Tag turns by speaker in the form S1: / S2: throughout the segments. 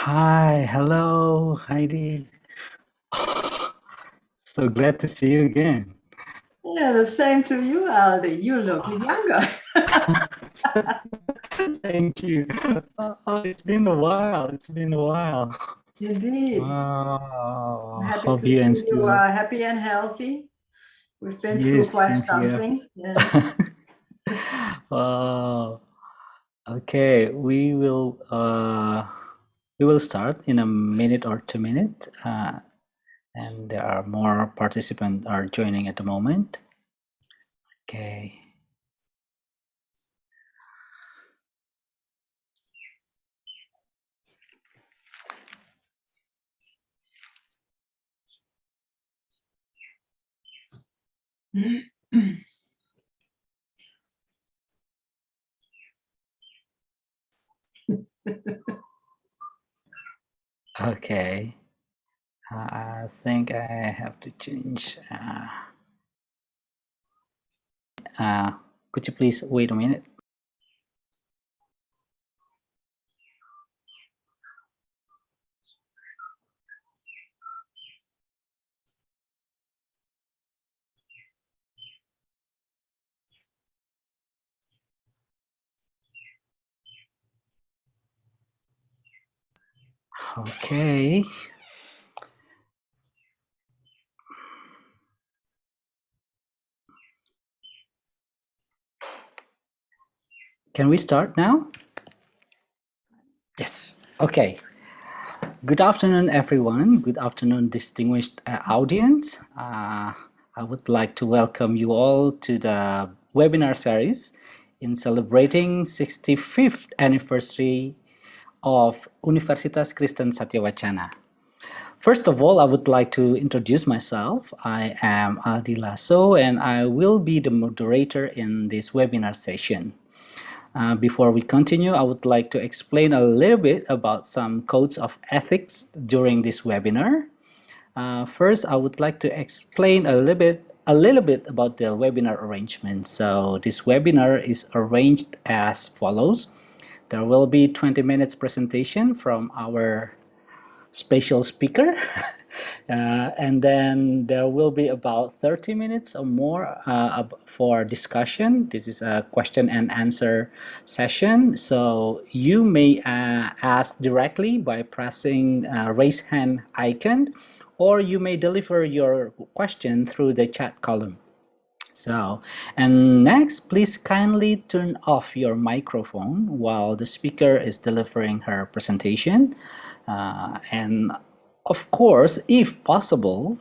S1: Hi, hello, Heidi. So glad to see you again.
S2: Yeah, the same to you, Aldi. You look younger.
S1: Thank you. It's been a while. It's been a while.
S2: Indeed. I'm happy
S1: Hope
S2: to
S1: you and
S2: see you
S1: still.
S2: are happy and healthy. We've been through
S1: Yes,
S2: quite
S1: same here.
S2: something. Yes.
S1: Uh, okay, we will start in a minute or 2 minutes, and there are more participants are joining at the moment. Okay. Okay. I think I have to change. Uh, could you please wait a minute? Okay. Can we start now? Yes. Okay. Good afternoon, everyone. Good afternoon, distinguished audience. I would like to welcome you all to the webinar series in celebrating 65th anniversary of Universitas Kristen Satyawacana. First of all, I would like to introduce myself. I am Aldi Lasso and I will be the moderator in this webinar session. Before we continue, I would like to explain a little bit about some codes of ethics during this webinar. First, I would like to explain a little bit about the webinar arrangement. So this webinar is arranged as follows. There will be 20 minutes presentation from our special speaker. And then there will be about 30 minutes or more for discussion. This is a question and answer session. So you may ask directly by pressing raise hand icon, or you may deliver your question through the chat column. So, and next, please kindly turn off your microphone while the speaker is delivering her presentation. And of course, if possible,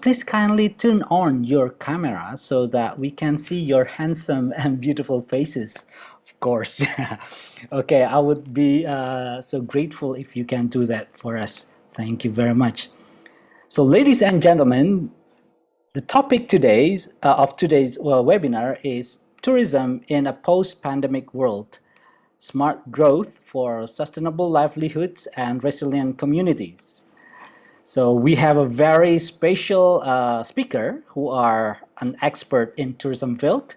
S1: please kindly turn on your camera so that we can see your handsome and beautiful faces. Of course. Okay, I would be so grateful if you can do that for us. Thank you very much. So, ladies and gentlemen, the topic of today's webinar is tourism in a post-pandemic world, smart growth for sustainable livelihoods and resilient communities. So we have a very special speaker who are an expert in tourism field,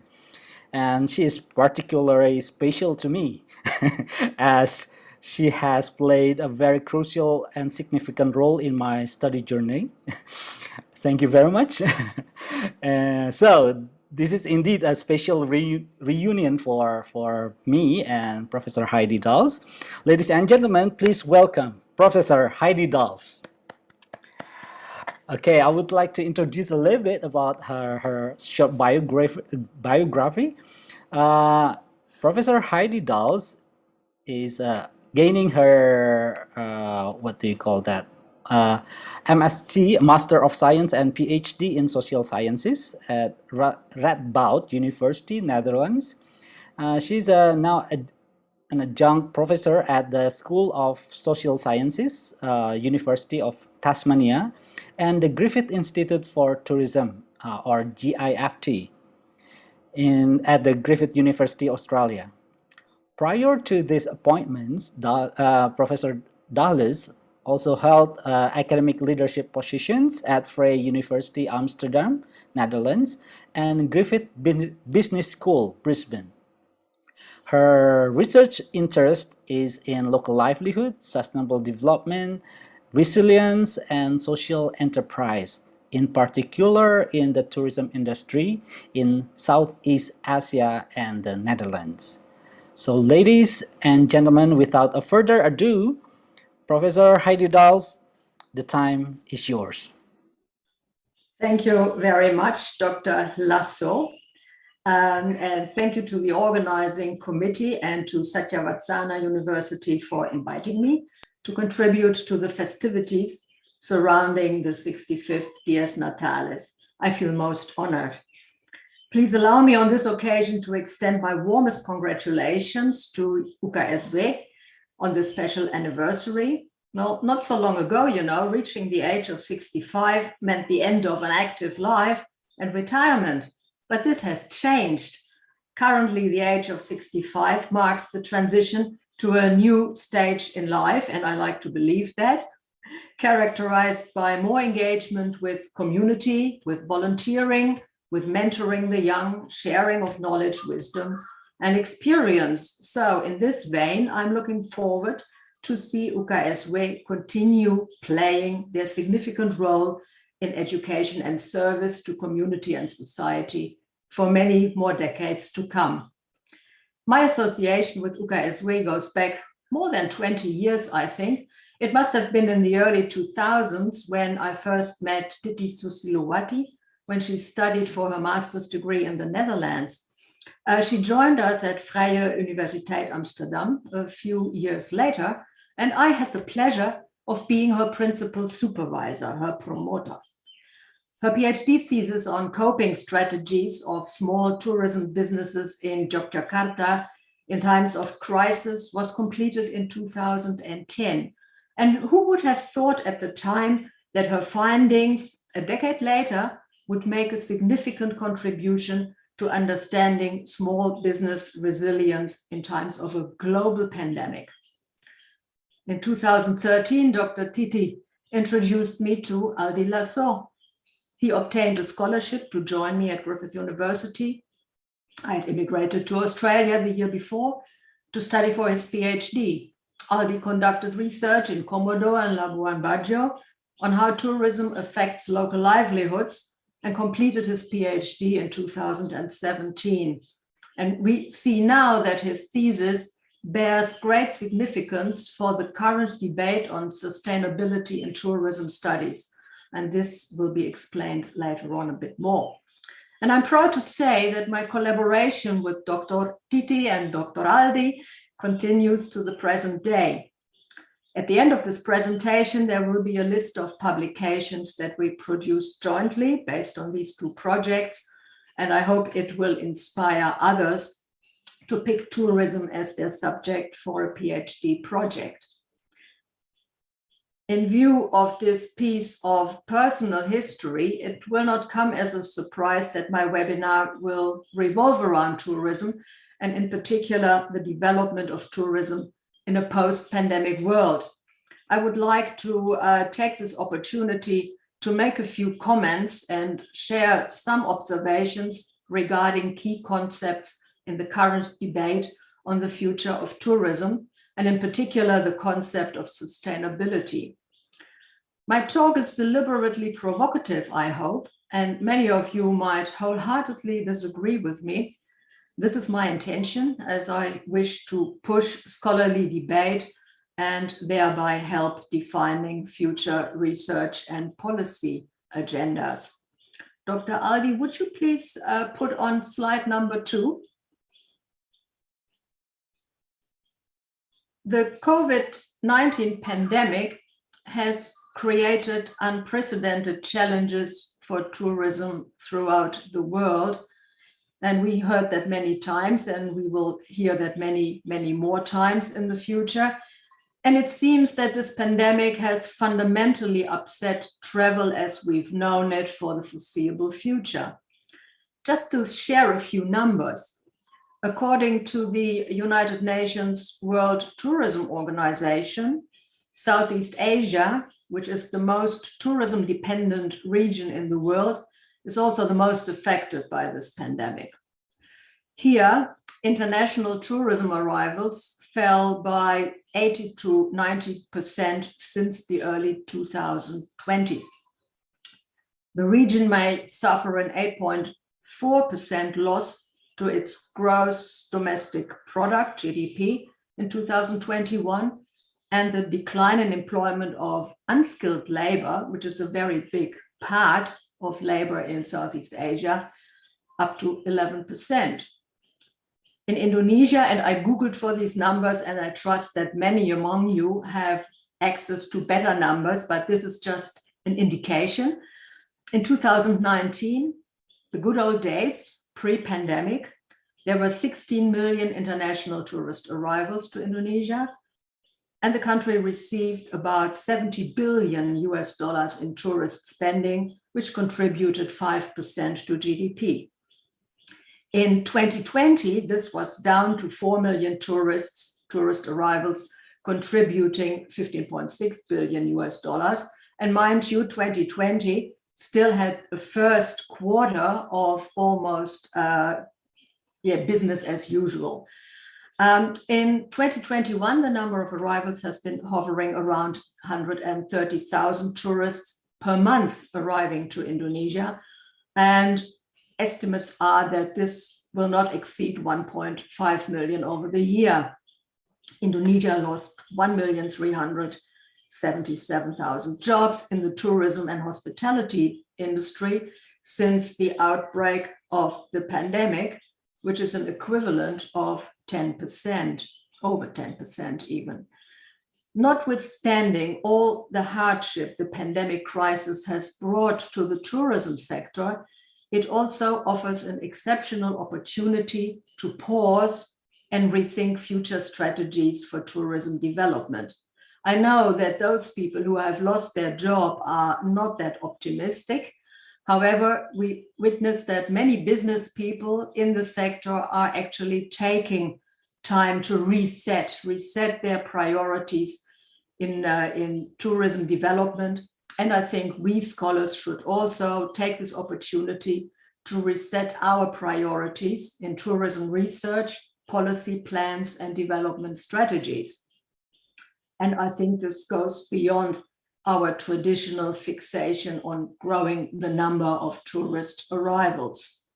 S1: and she is particularly special to me as she has played a very crucial and significant role in my study journey. Thank you very much. So this is indeed a special reunion for me and Professor Heidi Dals. Ladies and gentlemen, please welcome Professor Heidi Dals. Okay, I would like to introduce a little bit about her short biography. Uh, Professor Heidi Dals is gaining her what do you call that, MSc, Master of Science, and PhD in Social Sciences at Radboud University, Netherlands. She's now an adjunct professor at the School of Social Sciences, University of Tasmania, and the Griffith Institute for Tourism, or GIFT, at the Griffith University, Australia. Prior to these appointments, Professor Dahlis also held academic leadership positions at Vrije University Amsterdam, Netherlands, and Griffith Business School, Brisbane. Her research interest is in local livelihood, sustainable development, resilience, and social enterprise, in particular in the tourism industry in Southeast Asia and the Netherlands. So, ladies and gentlemen, without a further ado, Professor Heidi Dals, the time is yours.
S2: Thank you very much, Dr. Lasso. And thank you to the organizing committee and to Satyavatsana University for inviting me to contribute to the festivities surrounding the 65th Dies Natalis. I feel most honored. Please allow me on this occasion to extend my warmest congratulations to UKSW on this special anniversary. Well, not so long ago, reaching the age of 65 meant the end of an active life and retirement. But this has changed. Currently, the age of 65 marks the transition to a new stage in life, and I like to believe that, characterized by more engagement with community, with volunteering, with mentoring the young, sharing of knowledge, wisdom, and experience. So in this vein, I'm looking forward to see UKSW continue playing their significant role in education and service to community and society for many more decades to come. My association with UKSW goes back more than 20 years, I think. It must have been in the early 2000s when I first met Titi Susilowati when she studied for her master's degree in the Netherlands. She joined us at Vrije Universiteit Amsterdam a few years later, and I had the pleasure of being her principal supervisor, her promoter. Her PhD thesis on coping strategies of small tourism businesses in Yogyakarta in times of crisis was completed in 2010. And who would have thought at the time that her findings a decade later would make a significant contribution to understanding small business resilience in times of a global pandemic. In 2013, Dr. Titi introduced me to Aldi Lasso. He obtained a scholarship to join me at Griffith University. I had immigrated to Australia the year before to study for his PhD. Aldi conducted research in Komodo and Labuan Bajo on how tourism affects local livelihoods and completed his PhD in 2017. And we see now that his thesis bears great significance for the current debate on sustainability in tourism studies. And this will be explained later on a bit more. And I'm proud to say that my collaboration with Dr. Titi and Dr. Aldi continues to the present day. At the end of this presentation, there will be a list of publications that we produced jointly based on these two projects, and I hope it will inspire others to pick tourism as their subject for a PhD project. In view of this piece of personal history, it will not come as a surprise that my webinar will revolve around tourism, and in particular, the development of tourism in a post-pandemic world. I would like to take this opportunity to make a few comments and share some observations regarding key concepts in the current debate on the future of tourism, and in particular, the concept of sustainability. My talk is deliberately provocative, I hope, and many of you might wholeheartedly disagree with me. This is my intention, as I wish to push scholarly debate and thereby help defining future research and policy agendas. Dr. Aldi, would you please put on slide number 2? The COVID-19 pandemic has created unprecedented challenges for tourism throughout the world. And we heard that many times, and we will hear that many, many more times in the future. And it seems that this pandemic has fundamentally upset travel as we've known it for the foreseeable future. Just to share a few numbers, according to the United Nations World Tourism Organization, Southeast Asia, which is the most tourism-dependent region in the world, is also the most affected by this pandemic. Here, international tourism arrivals fell by 80 to 90% since the early 2020s. The region may suffer an 8.4% loss to its gross domestic product, GDP, in 2021, and the decline in employment of unskilled labor, which is a very big part of labor in Southeast Asia, up to 11%. In Indonesia, and I Googled for these numbers, and I trust that many among you have access to better numbers, but this is just an indication. In 2019, the good old days, pre-pandemic, there were 16 million international tourist arrivals to Indonesia, and the country received about $70 billion in tourist spending, which contributed 5% to GDP. In 2020, this was down to 4 million tourist arrivals, contributing $15.6 billion. And mind you, 2020 still had a first quarter of almost business as usual. In 2021, the number of arrivals has been hovering around 130,000 tourists per month arriving to Indonesia. And estimates are that this will not exceed 1.5 million over the year. Indonesia lost 1,377,000 jobs in the tourism and hospitality industry since the outbreak of the pandemic, which is an equivalent of 10%, over 10% even. Notwithstanding all the hardship the pandemic crisis has brought to the tourism sector, it also offers an exceptional opportunity to pause and rethink future strategies for tourism development. I know that those people who have lost their job are not that optimistic. However, we witness that many business people in the sector are actually taking time to reset their priorities in tourism development. And I think we scholars should also take this opportunity to reset our priorities in tourism research, policy plans, and development strategies. And I think this goes beyond our traditional fixation on growing the number of tourist arrivals.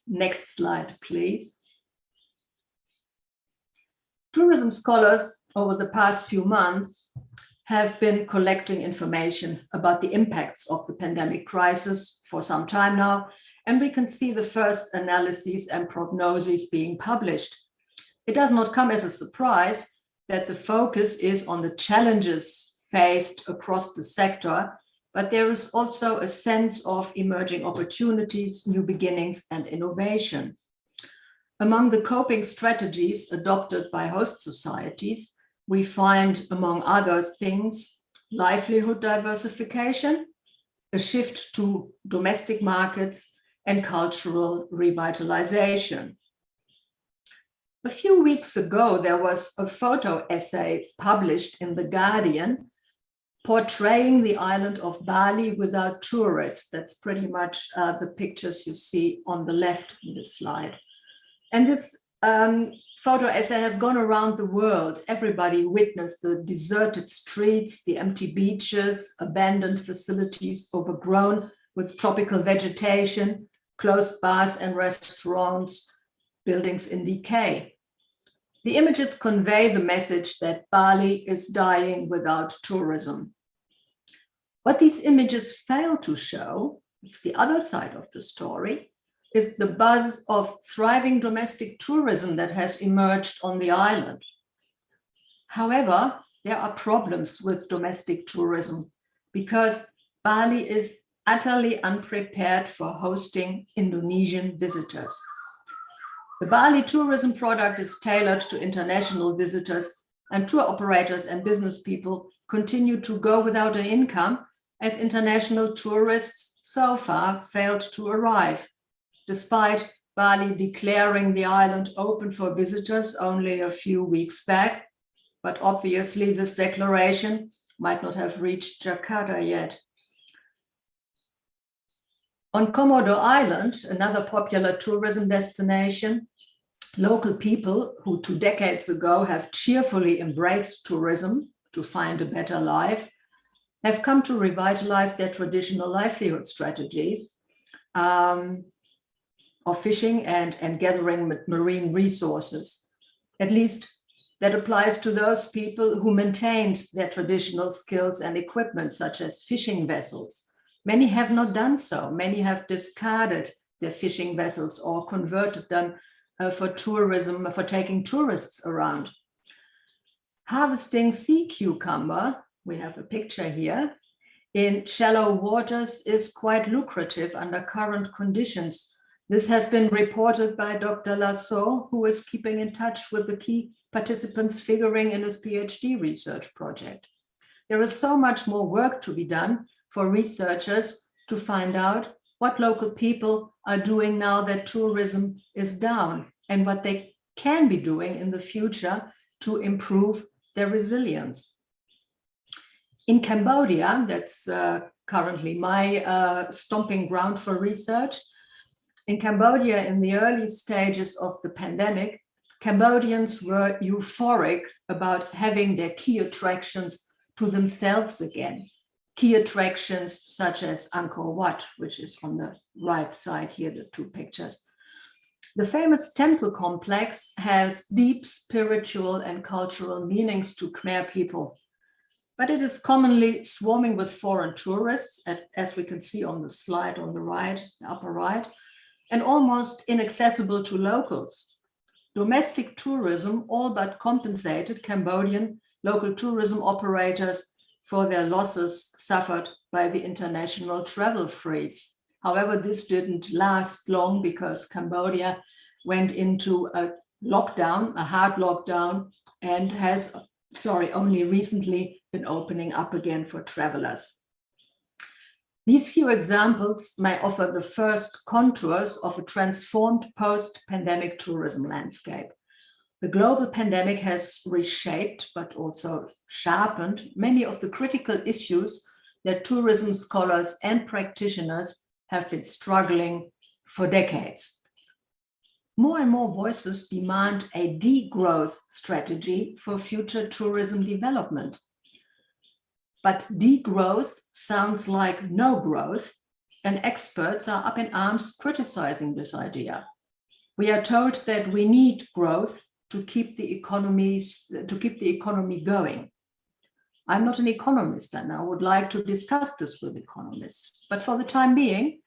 S2: Next slide, please. Tourism scholars over the past few months have been collecting information about the impacts of the pandemic crisis for some time now, and we can see the first analyses and prognoses being published. It does not come as a surprise that the focus is on the challenges faced across the sector, but there is also a sense of emerging opportunities, new beginnings, and innovation. Among the coping strategies adopted by host societies, we find, among other things, livelihood diversification, a shift to domestic markets, and cultural revitalization. A few weeks ago, there was a photo essay published in The Guardian portraying the island of Bali without tourists. That's pretty much the pictures you see on the left in this slide. And this photo essay has gone around the world. Everybody witnessed the deserted streets, the empty beaches, abandoned facilities overgrown with tropical vegetation, closed bars and restaurants, buildings in decay. The images convey the message that Bali is dying without tourism. What these images fail to show, it's the other side of the story, is the buzz of thriving domestic tourism that has emerged on the island. However, there are problems with domestic tourism because Bali is utterly unprepared for hosting Indonesian visitors. The Bali tourism product is tailored to international visitors, and tour operators and business people continue to go without an income as international tourists so far failed to arrive, despite Bali declaring the island open for visitors only a few weeks back. But obviously this declaration might not have reached Jakarta yet. On Komodo Island, another popular tourism destination, Local people who 2 decades ago have cheerfully embraced tourism to find a better life have come to revitalize their traditional livelihood strategies of fishing and gathering marine resources. At least that applies to those people who maintained their traditional skills and equipment, such as fishing vessels. Many have not done so. Many have discarded their fishing vessels or converted them for tourism, for taking tourists around. Harvesting sea cucumber, we have a picture here, in shallow waters is quite lucrative under current conditions. This has been reported by Dr. Lasso, who is keeping in touch with the key participants figuring in his PhD research project. There is so much more work to be done for researchers to find out what local people are doing now that tourism is down and what they can be doing in the future to improve their resilience. In Cambodia, that's currently my stomping ground for research. In Cambodia, in the early stages of the pandemic, Cambodians were euphoric about having their key attractions to themselves again. Key attractions such as Angkor Wat, which is on the right side here, the 2 pictures. The famous temple complex has deep spiritual and cultural meanings to Khmer people, but it is commonly swarming with foreign tourists, as we can see on the slide on the right, upper right, and almost inaccessible to locals. Domestic tourism all but compensated Cambodian local tourism operators for their losses suffered by the international travel freeze. However, this didn't last long because Cambodia went into a lockdown, a hard lockdown, and has, only recently been opening up again for travelers. These few examples may offer the first contours of a transformed post-pandemic tourism landscape. The global pandemic has reshaped, but also sharpened, many of the critical issues that tourism scholars and practitioners have been struggling for decades. More and more voices demand a degrowth strategy for future tourism development. But degrowth sounds like no growth, and experts are up in arms criticizing this idea. We are told that we need growth to keep the economy going. I'm not an economist, and I would like to discuss this with economists. But for the time being,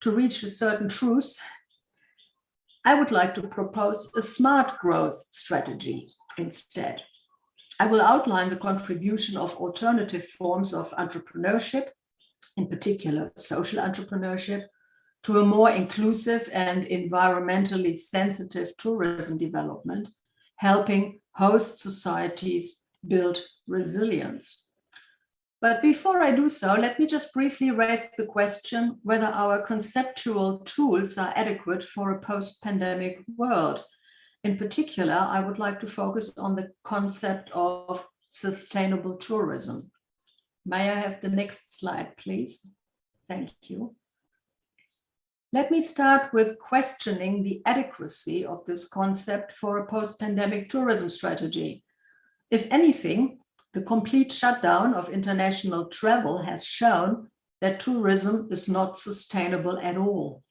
S2: to reach a certain truth, I would like to propose a smart growth strategy instead. I will outline the contribution of alternative forms of entrepreneurship, in particular social entrepreneurship, to a more inclusive and environmentally sensitive tourism development, helping host societies build resilience. But before I do so, let me just briefly raise the question whether our conceptual tools are adequate for a post-pandemic world. In particular, I would like to focus on the concept of sustainable tourism. May I have the next slide, please? Thank you. Let me start with questioning the adequacy of this concept for a post-pandemic tourism strategy. If anything, the complete shutdown of international travel has shown that tourism is not sustainable at all.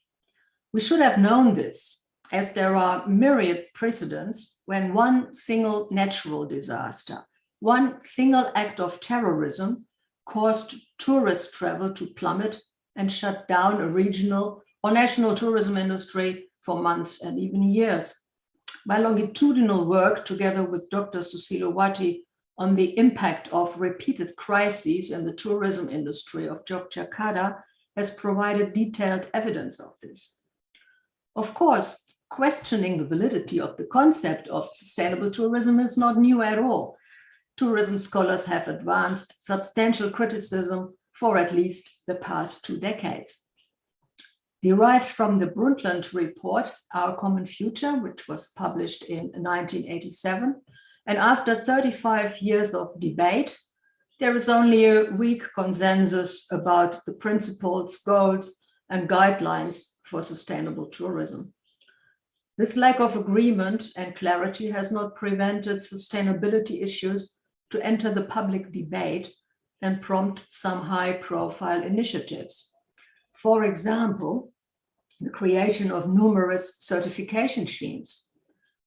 S2: We should have known this, as there are myriad precedents when one single natural disaster, one single act of terrorism caused tourist travel to plummet and shut down a regional or national tourism industry for months and even years. My longitudinal work, together with Dr. Susilowati, on the impact of repeated crises in the tourism industry of Yogyakarta has provided detailed evidence of this. Of course, questioning the validity of the concept of sustainable tourism is not new at all. Tourism scholars have advanced substantial criticism for at least the past 2 decades. Derived from the Brundtland report, Our Common Future, which was published in 1987, and after 35 years of debate, there is only a weak consensus about the principles, goals, and guidelines for sustainable tourism. This lack of agreement and clarity has not prevented sustainability issues to enter the public debate and prompt some high-profile initiatives. For example, the creation of numerous certification schemes,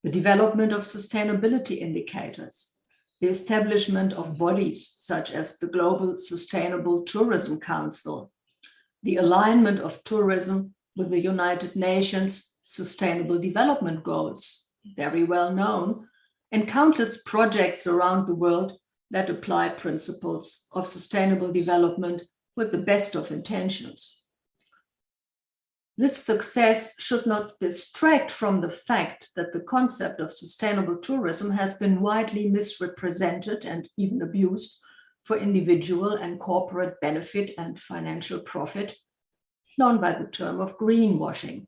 S2: the development of sustainability indicators, the establishment of bodies such as the Global Sustainable Tourism Council, the alignment of tourism with the United Nations Sustainable Development Goals, very well known, and countless projects around the world that apply principles of sustainable development with the best of intentions. This success should not distract from the fact that the concept of sustainable tourism has been widely misrepresented and even abused for individual and corporate benefit and financial profit, known by the term of greenwashing.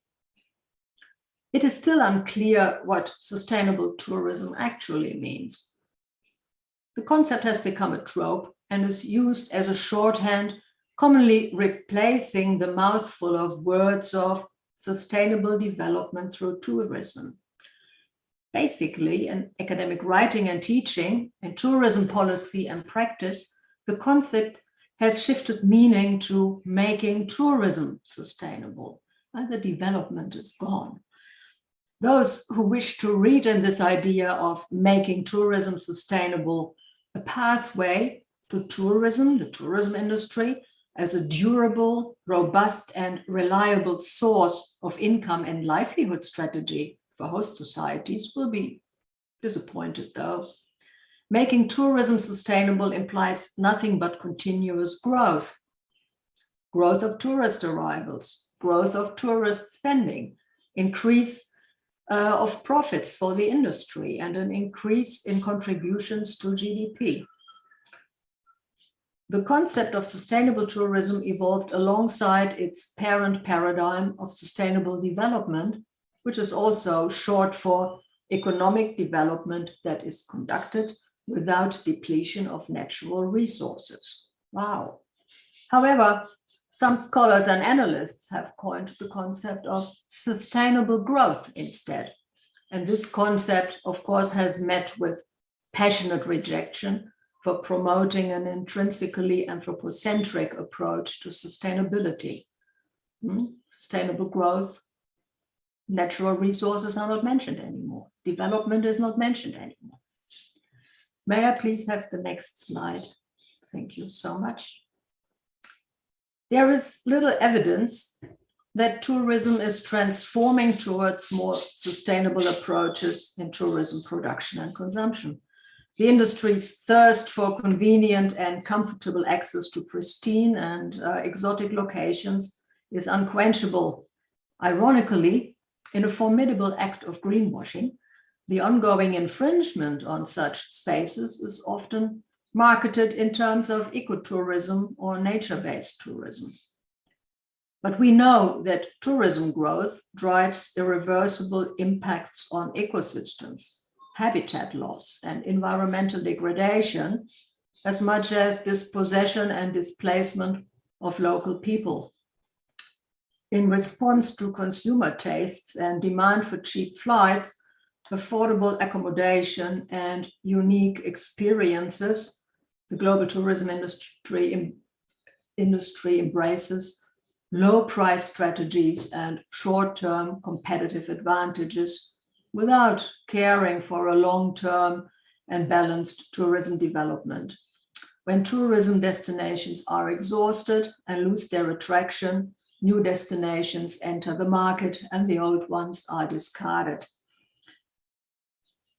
S2: It is still unclear what sustainable tourism actually means. The concept has become a trope and is used as a shorthand, commonly replacing the mouthful of words of sustainable development through tourism. Basically, in academic writing and teaching, in tourism policy and practice, the concept has shifted meaning to making tourism sustainable, and the development is gone. Those who wish to read in this idea of making tourism sustainable a pathway to tourism, the tourism industry, as a durable, robust, and reliable source of income and livelihood strategy for host societies will be disappointed, though. Making tourism sustainable implies nothing but continuous growth. Growth of tourist arrivals, growth of tourist spending, increase of profits for the industry, and an increase in contributions to GDP. The concept of sustainable tourism evolved alongside its parent paradigm of sustainable development, which is also short for economic development that is conducted without depletion of natural resources. Wow. However, some scholars and analysts have coined the concept of sustainable growth instead. And this concept, of course, has met with passionate rejection for promoting an intrinsically anthropocentric approach to sustainability. Sustainable growth, natural resources are not mentioned anymore. Development is not mentioned anymore. May I please have the next slide? Thank you so much. There is little evidence that tourism is transforming towards more sustainable approaches in tourism production and consumption. The industry's thirst for convenient and comfortable access to pristine and exotic locations is unquenchable. Ironically, in a formidable act of greenwashing, the ongoing infringement on such spaces is often marketed in terms of ecotourism or nature-based tourism. But we know that tourism growth drives irreversible impacts on ecosystems, habitat loss, and environmental degradation, as much as dispossession and displacement of local people. In response to consumer tastes and demand for cheap flights, affordable accommodation, and unique experiences, the global tourism industry embraces low-price strategies and short-term competitive advantages without caring for a long-term and balanced tourism development. When tourism destinations are exhausted and lose their attraction, new destinations enter the market and the old ones are discarded.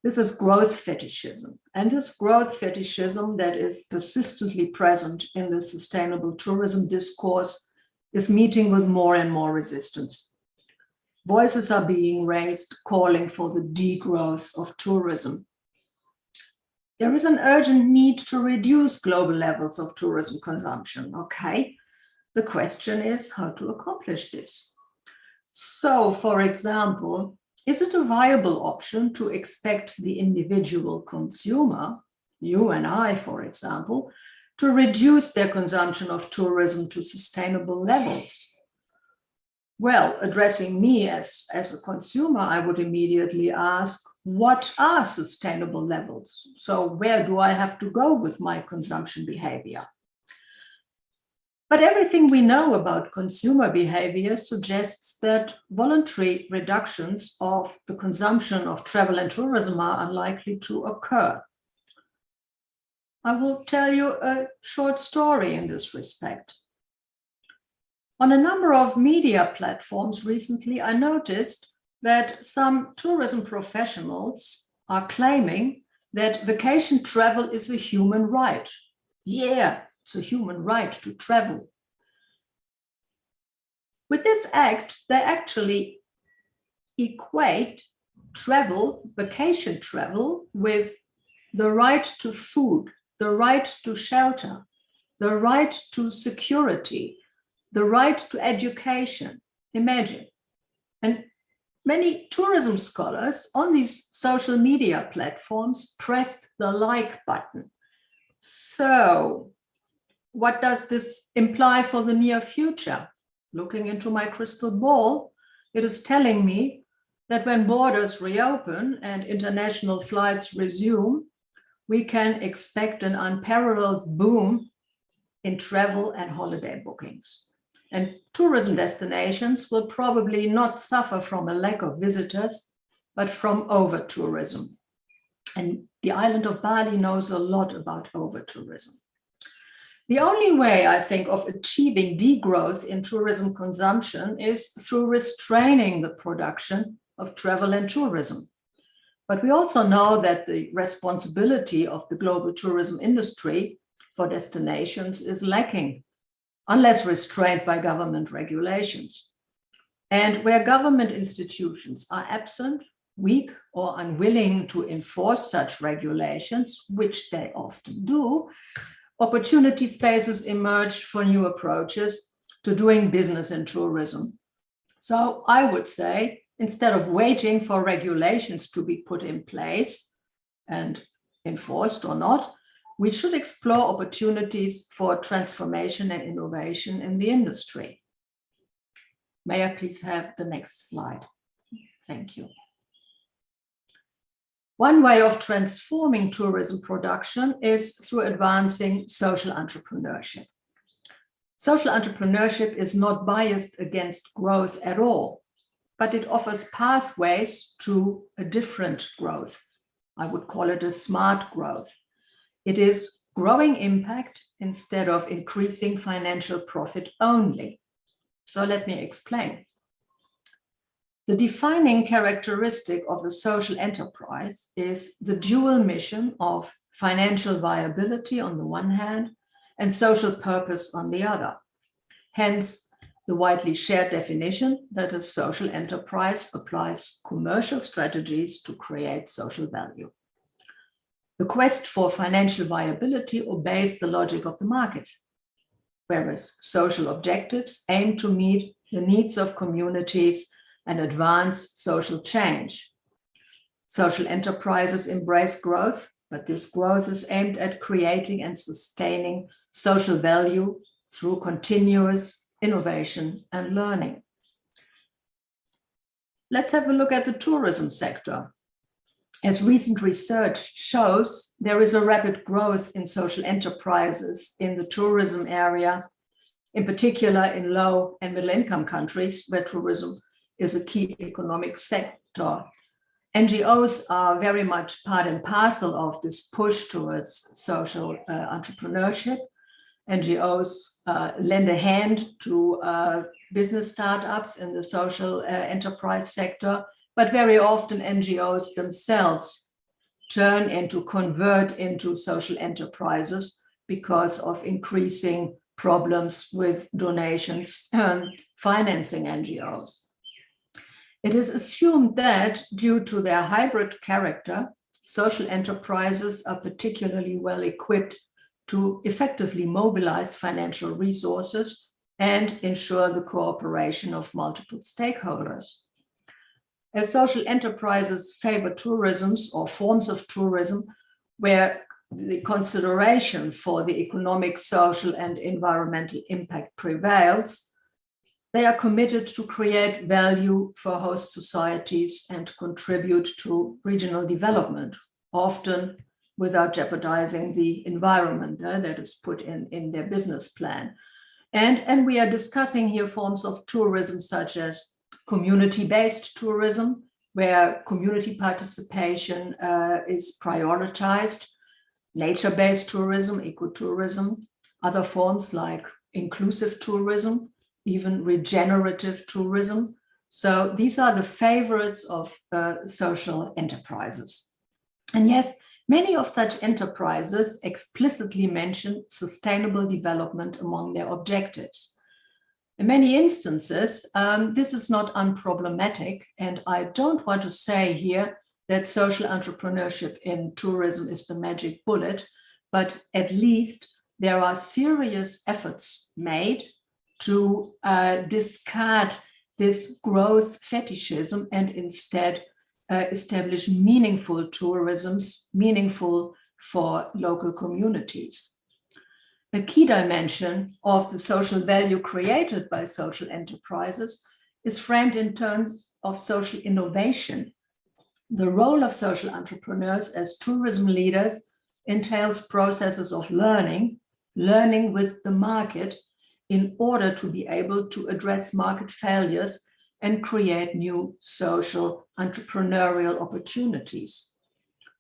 S2: This is growth fetishism. And this growth fetishism that is persistently present in the sustainable tourism discourse is meeting with more and more resistance. Voices are being raised calling for the degrowth of tourism. There is an urgent need to reduce global levels of tourism consumption. Okay, the question is how to accomplish this. So, for example, is it a viable option to expect the individual consumer, you and I, for example, to reduce their consumption of tourism to sustainable levels? Well, addressing me as a consumer, I would immediately ask, what are sustainable levels? So where do I have to go with my consumption behavior? But everything we know about consumer behavior suggests that voluntary reductions of the consumption of travel and tourism are unlikely to occur. I will tell you a short story in this respect. On a number of media platforms recently, I noticed that some tourism professionals are claiming that vacation travel is a human right. Yeah, it's a human right to travel. With this act, they actually equate travel, vacation travel, with the right to food, the right to shelter, the right to security, the right to education. Imagine. And many tourism scholars on these social media platforms pressed the like button. So, what does this imply for the near future? Looking into my crystal ball, it is telling me that when borders reopen and international flights resume, we can expect an unparalleled boom in travel and holiday bookings. And tourism destinations will probably not suffer from a lack of visitors, but from over-tourism. And the island of Bali knows a lot about over-tourism. The only way, I think, of achieving degrowth in tourism consumption is through restraining the production of travel and tourism. But we also know that the responsibility of the global tourism industry for destinations is lacking, unless restrained by government regulations. And where government institutions are absent, weak, or unwilling to enforce such regulations, which they often do, opportunity spaces emerged for new approaches to doing business in tourism. So I would say, instead of waiting for regulations to be put in place and enforced or not, we should explore opportunities for transformation and innovation in the industry. May I please have the next slide? Thank you. One way of transforming tourism production is through advancing social entrepreneurship. Social entrepreneurship is not biased against growth at all, but it offers pathways to a different growth. I would call it a smart growth. It is growing impact instead of increasing financial profit only. So let me explain. The defining characteristic of a social enterprise is the dual mission of financial viability on the one hand and social purpose on the other. Hence, the widely shared definition that a social enterprise applies commercial strategies to create social value. The quest for financial viability obeys the logic of the market, whereas social objectives aim to meet the needs of communities and advance social change. Social enterprises embrace growth, but this growth is aimed at creating and sustaining social value through continuous innovation and learning. Let's have a look at the tourism sector. As recent research shows, there is a rapid growth in social enterprises in the tourism area, in particular in low and middle income countries where tourism is a key economic sector. NGOs are very much part and parcel of this push towards social entrepreneurship. NGOs lend a hand to business startups in the social enterprise sector, but very often NGOs themselves convert into social enterprises because of increasing problems with donations financing NGOs. It is assumed that due to their hybrid character, social enterprises are particularly well equipped to effectively mobilize financial resources and ensure the cooperation of multiple stakeholders. As social enterprises favor tourisms or forms of tourism where the consideration for the economic, social, and environmental impact prevails, They are committed to create value for host societies and contribute to regional development, often without jeopardizing the environment that is put in their business plan. And we are discussing here forms of tourism such as community-based tourism, where community participation is prioritized, nature-based tourism, ecotourism, other forms like inclusive tourism, even regenerative tourism. So these are the favorites of social enterprises. And yes, many of such enterprises explicitly mention sustainable development among their objectives. In many instances, this is not unproblematic, and I don't want to say here that social entrepreneurship in tourism is the magic bullet, but at least there are serious efforts made to discard this growth fetishism and instead establish meaningful tourisms, meaningful for local communities. A key dimension of the social value created by social enterprises is framed in terms of social innovation. The role of social entrepreneurs as tourism leaders entails processes of learning with the market in order to be able to address market failures and create new social entrepreneurial opportunities.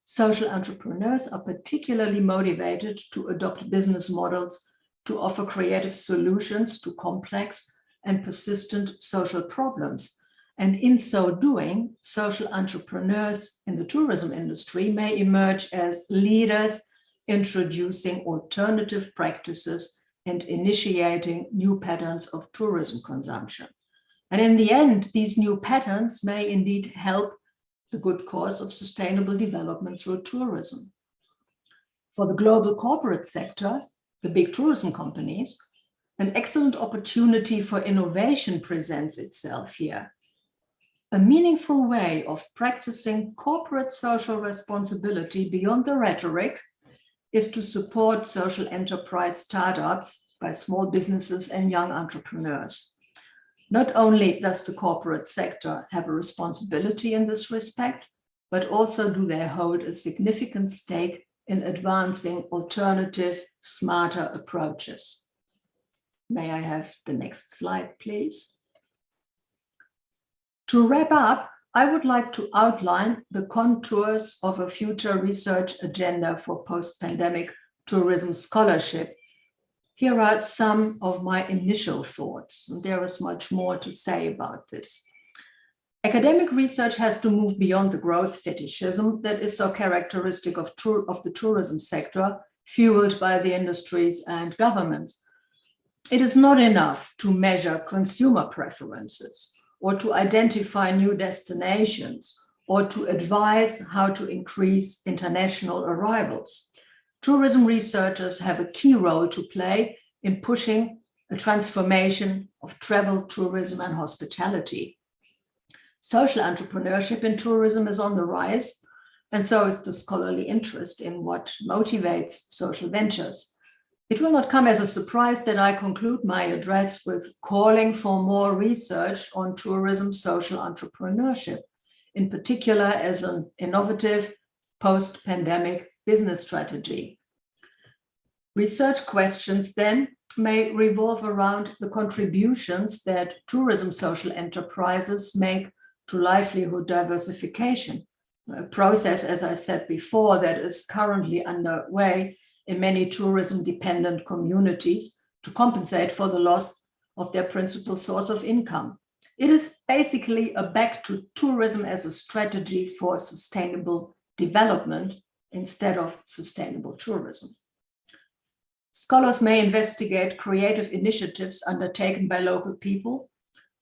S2: Social entrepreneurs are particularly motivated to adopt business models to offer creative solutions to complex and persistent social problems. And in so doing, social entrepreneurs in the tourism industry may emerge as leaders introducing alternative practices and initiating new patterns of tourism consumption. And in the end, these new patterns may indeed help the good cause of sustainable development through tourism. For the global corporate sector, the big tourism companies, an excellent opportunity for innovation presents itself here. A meaningful way of practicing corporate social responsibility beyond the rhetoric is to support social enterprise startups by small businesses and young entrepreneurs. Not only does the corporate sector have a responsibility in this respect, but also do they hold a significant stake in advancing alternative, smarter approaches. May I have the next slide, please? To wrap up, I would like to outline the contours of a future research agenda for post-pandemic tourism scholarship. Here are some of my initial thoughts, and there is much more to say about this. Academic research has to move beyond the growth fetishism that is so characteristic of the tourism sector, fueled by the industries and governments. It is not enough to measure consumer preferences, or to identify new destinations, or to advise how to increase international arrivals. Tourism researchers have a key role to play in pushing a transformation of travel, tourism, and hospitality. Social entrepreneurship in tourism is on the rise, and so is the scholarly interest in what motivates social ventures. It will not come as a surprise that I conclude my address with calling for more research on tourism social entrepreneurship, in particular as an innovative post-pandemic business strategy. Research questions then may revolve around the contributions that tourism social enterprises make to livelihood diversification, a process, as I said before, that is currently underway in many tourism-dependent communities to compensate for the loss of their principal source of income. It is basically a back to tourism as a strategy for sustainable development instead of sustainable tourism. Scholars may investigate creative initiatives undertaken by local people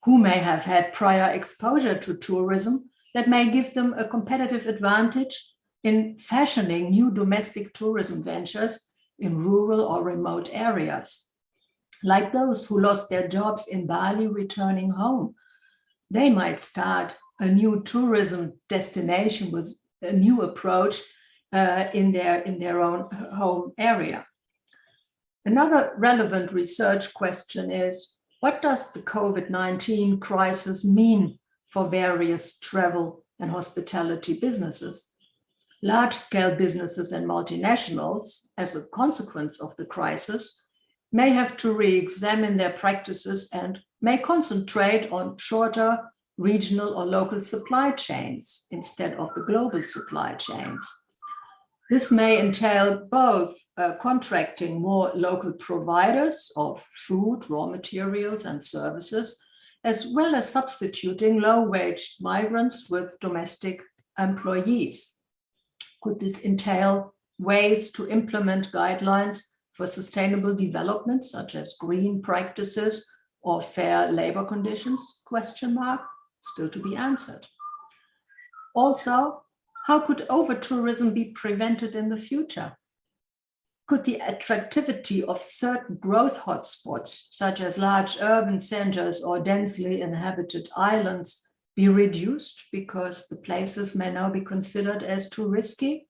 S2: who may have had prior exposure to tourism that may give them a competitive advantage in fashioning new domestic tourism ventures in rural or remote areas. Like those who lost their jobs in Bali returning home, they might start a new tourism destination with a new approach in their own home area. Another relevant research question is, What does the COVID-19 crisis mean for various travel and hospitality businesses? Large-scale businesses and multinationals, as a consequence of the crisis, may have to re-examine their practices and may concentrate on shorter regional or local supply chains instead of the global supply chains. This may entail both contracting more local providers of food, raw materials, and services, as well as substituting low-wage migrants with domestic employees. Could this entail ways to implement guidelines for sustainable development, such as green practices or fair labor conditions? Question mark, still to be answered. Also, how could over-tourism be prevented in the future? Could the attractivity of certain growth hotspots, such as large urban centers or densely inhabited islands, be reduced because the places may now be considered as too risky?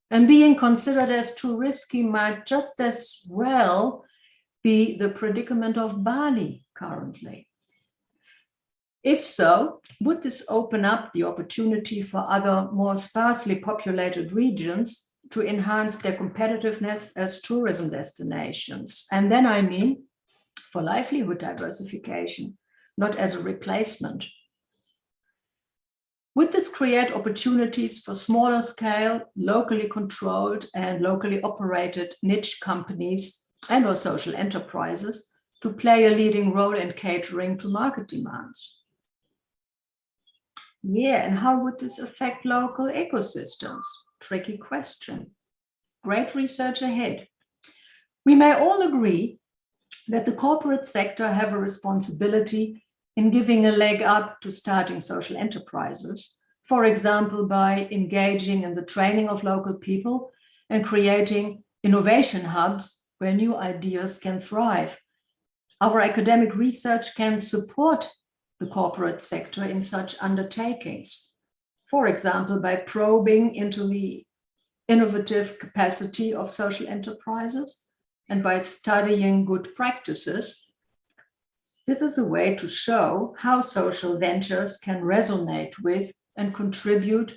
S2: And being considered as too risky might just as well be the predicament of Bali currently. If so, would this open up the opportunity for other more sparsely populated regions to enhance their competitiveness as tourism destinations? And then I mean for livelihood diversification, not as a replacement. Would this create opportunities for smaller scale, locally controlled and locally operated niche companies and or social enterprises to play a leading role in catering to market demands? Yeah, and how would this affect local ecosystems? Tricky question. Great research ahead. We may all agree that the corporate sector have a responsibility in giving a leg up to starting social enterprises, for example, by engaging in the training of local people and creating innovation hubs where new ideas can thrive. Our academic research can support the corporate sector in such undertakings, for example, by probing into the innovative capacity of social enterprises and by studying good practices. This is a way to show how social ventures can resonate with and contribute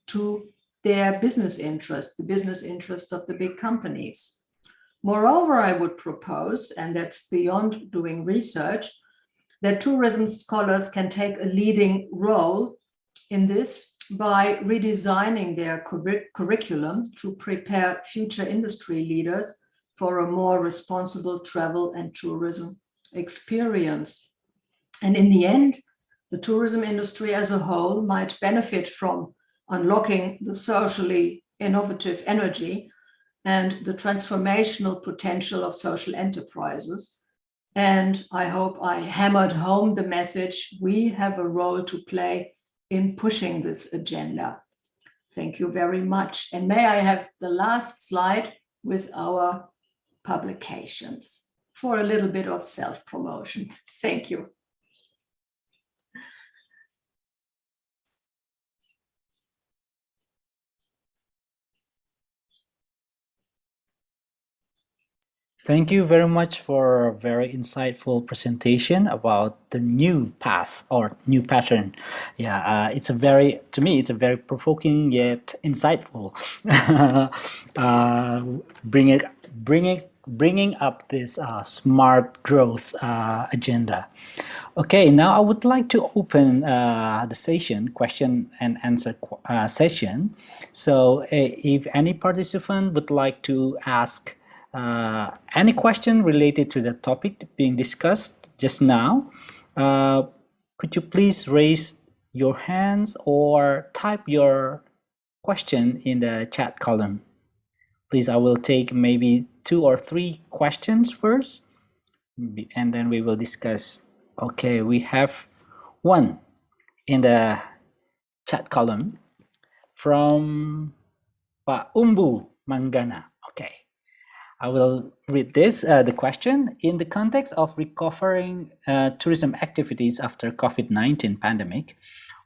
S2: to their business interests, the business interests of the big companies. Moreover, I would propose, and that's beyond doing research, that tourism scholars can take a leading role in this by redesigning their curriculum to prepare future industry leaders for a more responsible travel and tourism experience. And in the end, the tourism industry as a whole might benefit from unlocking the socially innovative energy and the transformational potential of social enterprises. And I hope I hammered home the message: we have a role to play in pushing this agenda. Thank you very much. And may I have the last slide with our publications for a little bit of self-promotion. Thank you.
S1: Thank you very much for a very insightful presentation about the new path or new pattern. Yeah, it's a very, to me, it's a very provoking yet insightful. Bringing up this smart growth agenda. Okay, now I would like to open the session, question and answer session. So if any participant would like to ask any question related to the topic being discussed just now, could you please raise your hands or type your question in the chat column? Please, I will take maybe 2 or 3 questions first, and then we will discuss. Okay, we have one in the chat column from Pak Umbu Manggana. Okay. I will read this, the question. In the context of recovering tourism activities after COVID-19 pandemic,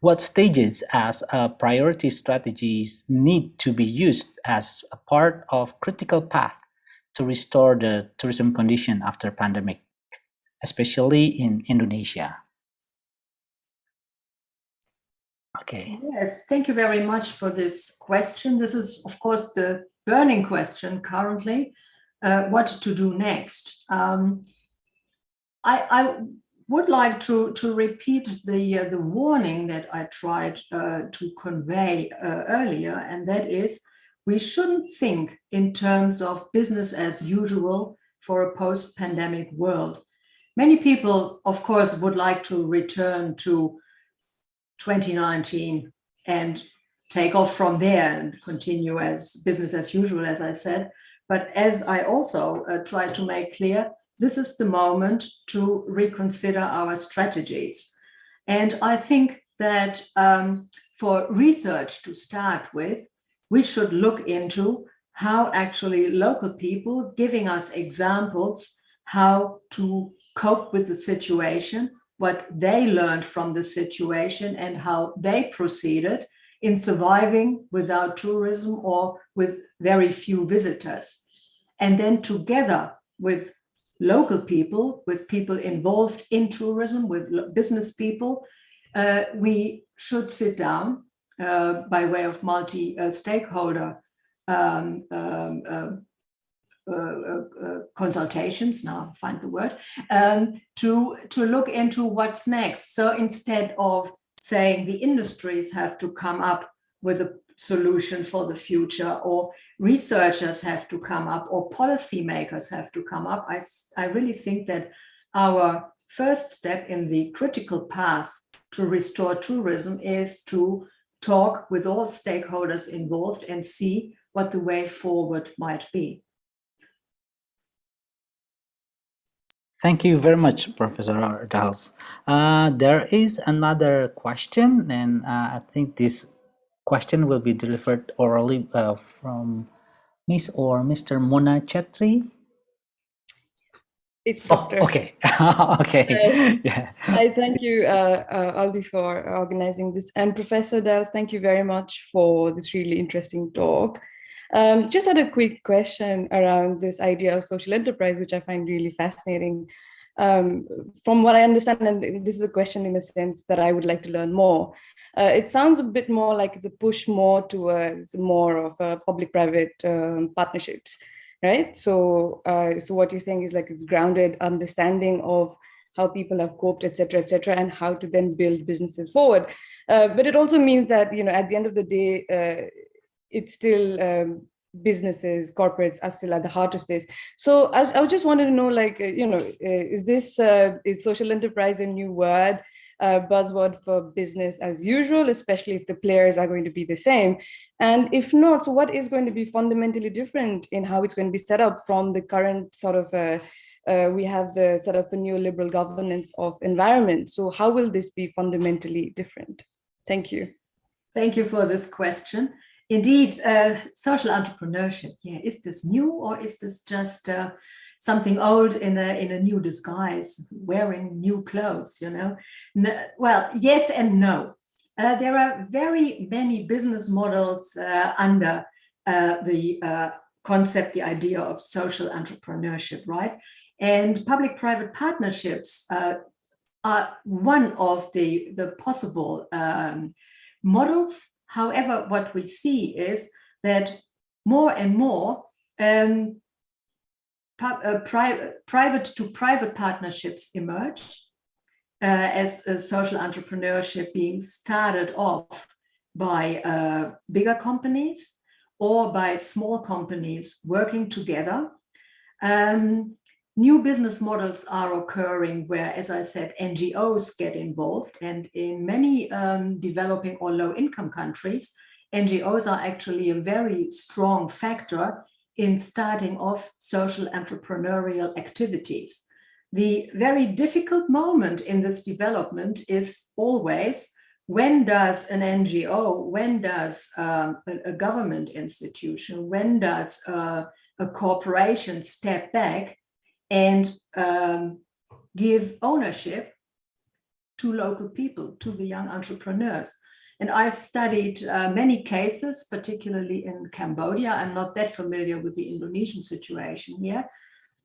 S1: what stages as priority strategies need to be used as a part of critical path to restore the tourism condition after pandemic? especially in Indonesia? Okay.
S2: Yes, thank you very much for this question. This is, of course, the burning question currently, what to do next. I would like to repeat the warning that I tried to convey earlier, and that is we shouldn't think in terms of business as usual for a post-pandemic world. Many people, of course, would like to return to 2019 and take off from there and continue as business as usual, as I said. But as I also tried to make clear, this is the moment to reconsider our strategies. And I think that for research to start with, we should look into how actually local people giving us examples how to cope with the situation, what they learned from the situation and how they proceeded in surviving without tourism or with very few visitors. And then together with local people, with people involved in tourism, with business people, we should sit down by way of multi-stakeholder consultations, now find the word, to look into what's next. So instead of saying the industries have to come up with a solution for the future, or researchers have to come up, or policymakers have to come up, I really think that our first step in the critical path to restore tourism is to talk with all stakeholders involved and see what the way forward might be.
S1: Thank you very much, Professor Dals. There is another question, and I think this question will be delivered orally from Miss or Mr. Mona Chetri.
S3: It's Dr.
S1: Oh, okay. Okay. Yeah.
S3: I thank you, Aldi, for organizing this. And Professor Dals, thank you very much for this really interesting talk. Just had a quick question around this idea of social enterprise, which I find really fascinating. From what I understand, and this is a question in a sense that I would like to learn more, it sounds a bit more like it's a push more towards more of a public-private partnerships, right? So, so what you're saying is like it's grounded understanding of how people have coped, et cetera, and how to then build businesses forward. But it also means that, you know, at the end of the day, it's still businesses, corporates are still at the heart of this. So I just wanted to know, like, you know, is social enterprise a new word, buzzword for business as usual, especially if the players are going to be the same? And if not, so what is going to be fundamentally different in how it's going to be set up from the current sort of, we have the sort of a neoliberal governance of environment. So how will this be fundamentally different? Thank you.
S2: Thank you for this question. Indeed, social entrepreneurship, yeah, is this new or is this just something old in a new disguise, wearing new clothes, you know? Well, yes and no. There are very many business models under the concept, the idea of social entrepreneurship, right? And public-private partnerships are one of the possible models. However, what we see is that more and more private to private partnerships emerge as social entrepreneurship being started off by bigger companies or by small companies working together. New business models are occurring where, as I said, NGOs get involved. And in many developing or low-income countries, NGOs are actually a very strong factor in starting off social entrepreneurial activities. The very difficult moment in this development is always, when does an NGO, when does a government institution, when does a corporation step back and give ownership to local people, to the young entrepreneurs? And I've studied many cases, particularly in Cambodia. I'm not that familiar with the Indonesian situation here,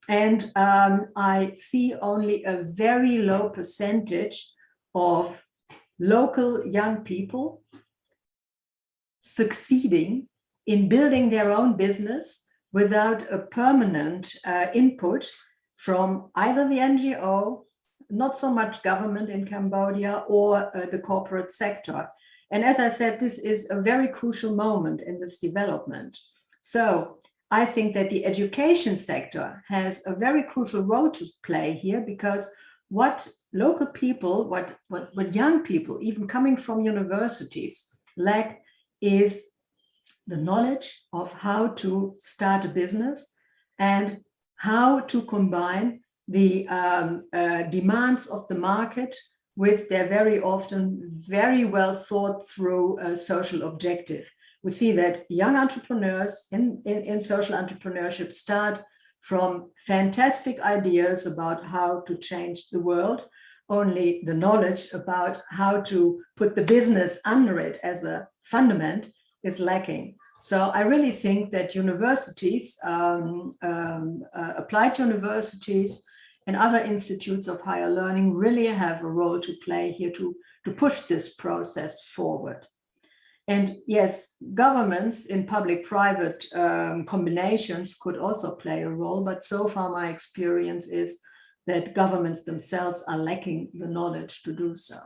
S2: And I see only a very low percentage of local young people succeeding in building their own business without a permanent input from either the NGO, not so much government in Cambodia, or the corporate sector. And as I said, this is a very crucial moment in this development. So I think that the education sector has a very crucial role to play here, because what local people, what young people, even coming from universities, lack is the knowledge of how to start a business and how to combine the demands of the market with their very often very well thought through social objective. We see that young entrepreneurs in social entrepreneurship start from fantastic ideas about how to change the world. Only the knowledge about how to put the business under it as a fundament is lacking. So I really think that universities, applied universities and other institutes of higher learning really have a role to play here to push this process forward. And yes, governments in public-private combinations could also play a role, but so far my experience is that governments themselves are lacking the knowledge to do so.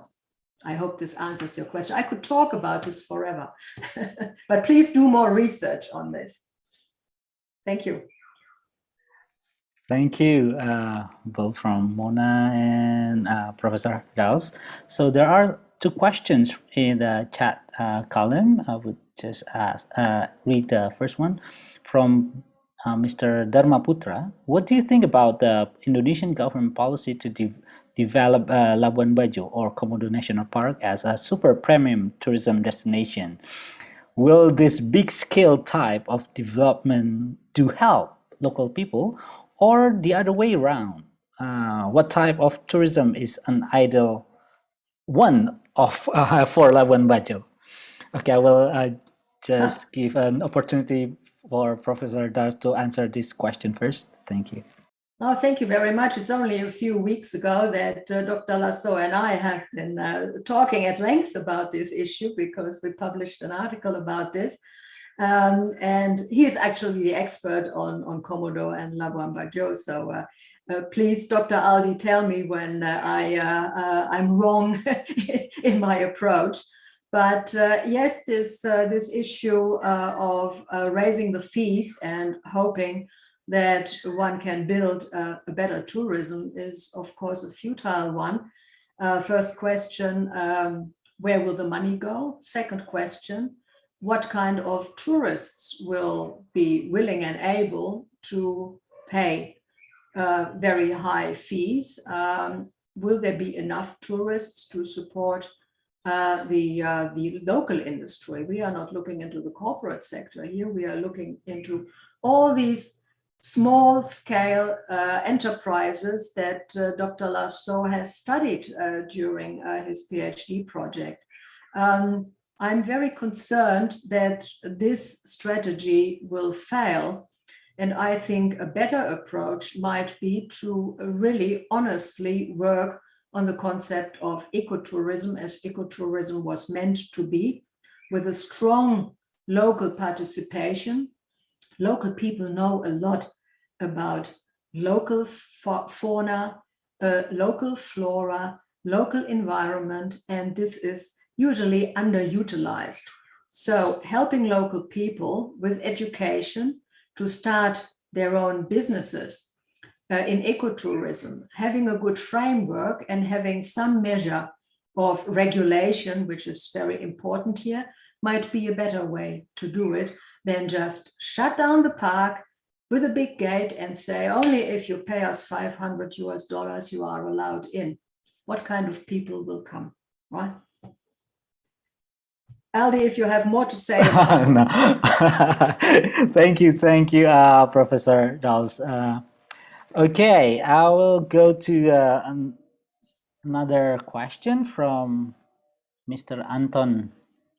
S2: I hope this answers your question. I could talk about this forever, but please do more research on this. Thank you.
S1: Thank you, both from Mona and Professor Dals. So there are two questions in the chat column. I would just read the first one from Mr. Dharmaputra. What do you think about the Indonesian government policy to develop Labuan Bajo or Komodo National Park as a super premium tourism destination? Will this big scale type of development do help local people, or the other way around? What type of tourism is an ideal one of for Labuan Bajo? Okay, I will just give an opportunity for Professor Dars to answer this question first. Thank you.
S2: Oh, thank you very much. It's only a few weeks ago that Dr. Lasso and I have been talking at length about this issue, because we published an article about this. And he is actually the expert on Komodo and Labuan Bajo. So please, Dr. Aldi, tell me when I'm wrong in my approach. But yes, this issue of raising the fees and hoping that one can build a better tourism is, of course, a futile one. First question, where will the money go? Second question, what kind of tourists will be willing and able to pay very high fees? Will there be enough tourists to support the local industry? We are not looking into the corporate sector here. We are looking into all these small scale enterprises that Dr. Lasso has studied during his PhD project. I'm very concerned that this strategy will fail. And I think a better approach might be to really honestly work on the concept of ecotourism, as ecotourism was meant to be, with a strong local participation. Local people know a lot about local fauna, local flora, local environment, and this is usually underutilized. So helping local people with education to start their own businesses in ecotourism, having a good framework and having some measure of regulation, which is very important here, might be a better way to do it than just shut down the park with a big gate and say, only if you pay us $500 you are allowed in. What kind of people will come, right? Aldi, if you have more to say about
S1: No. Thank you, Professor Dals. Okay, I will go to another question from Mr. Anton.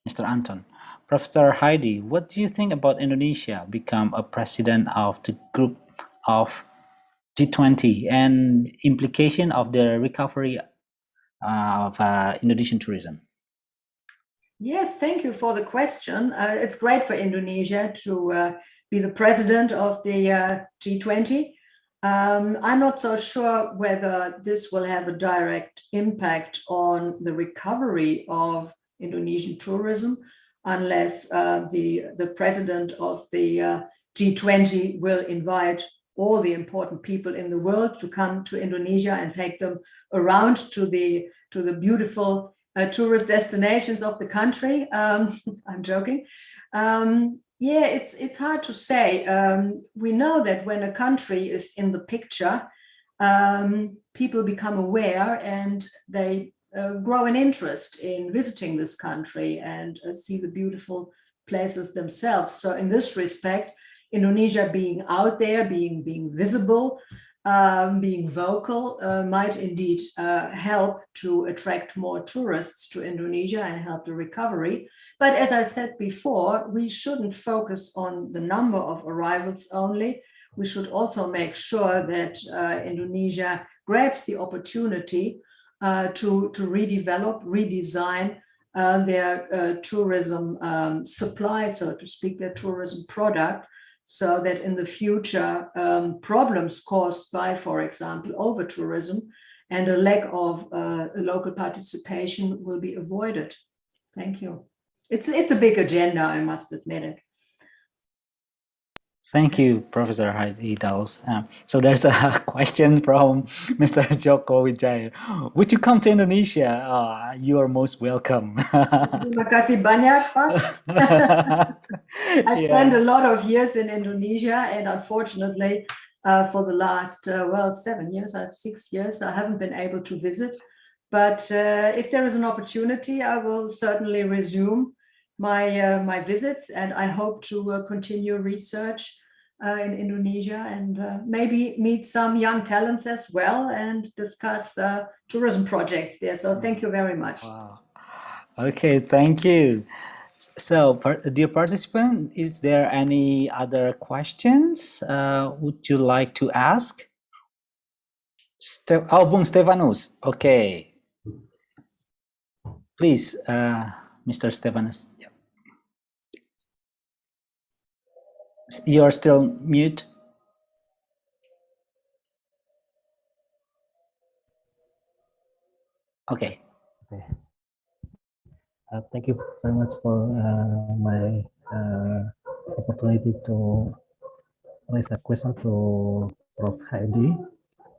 S1: Mr. Anton, Professor Heidi, what do you think about Indonesia become a president of the group of G20 and implication of the recovery of Indonesian tourism?
S2: Yes, thank you for the question. It's great for Indonesia to be the president of the G20. I'm not so sure whether this will have a direct impact on the recovery of Indonesian tourism, unless the president of the G20 will invite all the important people in the world to come to Indonesia and take them around to the beautiful tourist destinations of the country. I'm joking. Yeah, it's hard to say. We know that when a country is in the picture, people become aware and they grow an interest in visiting this country and see the beautiful places themselves. So in this respect, Indonesia being out there, being visible, being vocal might indeed help to attract more tourists to Indonesia and help the recovery. But as I said before, we shouldn't focus on the number of arrivals only. We should also make sure that Indonesia grabs the opportunity to redevelop, redesign their tourism supply, so to speak, their tourism product, so that in the future, problems caused by, for example, over-tourism and a lack of local participation will be avoided. Thank you. It's a big agenda, I must admit it.
S1: Thank you, Professor Heidi Dals. So there's a question from Mr. Joko Wijaya. Would you come to Indonesia? You are most welcome.
S2: Terima kasih banyak, Pak. I spent a lot of years in Indonesia, and unfortunately, for the last 7 years, 6 years, I haven't been able to visit. But if there is an opportunity, I will certainly resume my visits, and I hope to continue research in Indonesia and maybe meet some young talents as well and discuss tourism projects there. So thank you very much.
S1: Wow. Okay, thank you. So, dear participant, is there any other questions would you like to ask? Bung Stefanus. Okay. Please, Mr. Stefanus. Yeah. You are still mute. Okay.
S4: Okay. Thank you very much for my opportunity to raise a question to Prof. Heidi.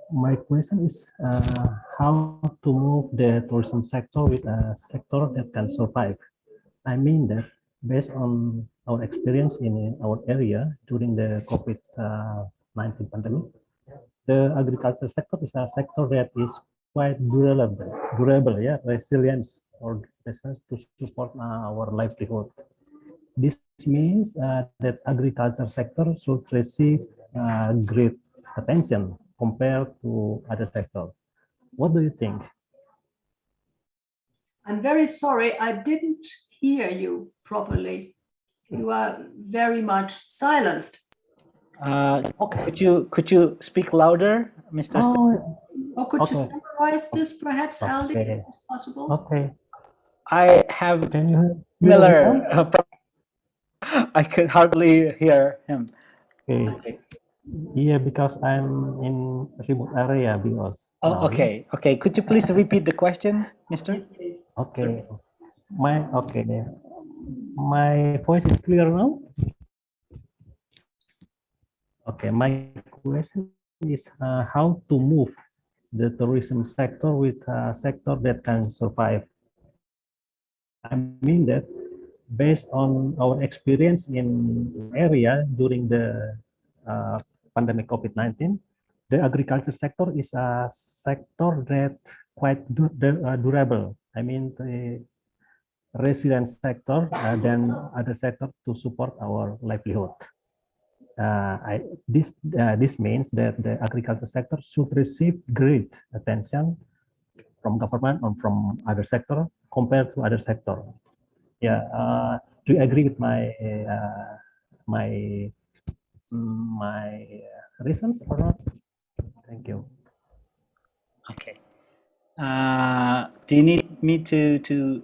S4: My question is how to move the tourism sector with a sector that can survive. I mean that based on our experience in our area during the COVID-19 pandemic, the agriculture sector is a sector that is quite durable, yeah, resilience or resilience to support our livelihood. This means that agriculture sector should receive great attention compared to other sectors. What do you think?
S2: I'm very sorry, I didn't hear you properly. You are very much silenced.
S1: Could you speak louder, Mr.
S2: Or could you summarize this perhaps, Aldi, if it's possible?
S4: Okay.
S1: I have
S4: Can you hear
S1: Miller. I could hardly hear him.
S4: Okay. Yeah, because I'm in remote area because.
S1: Oh, okay. Okay. Could you please repeat the question, Mr.?
S4: Okay. My voice is clear now. Okay. My question is how to move the tourism sector with a sector that can survive. I mean that based on our experience in area during the pandemic COVID-19, the agriculture sector is a sector that quite durable. I mean, the resilient sector than other sector to support our livelihood. This means that the agriculture sector should receive great attention from government or from other sector compared to other sector. Yeah, do you agree with my my reasons or not?
S1: Do you need me to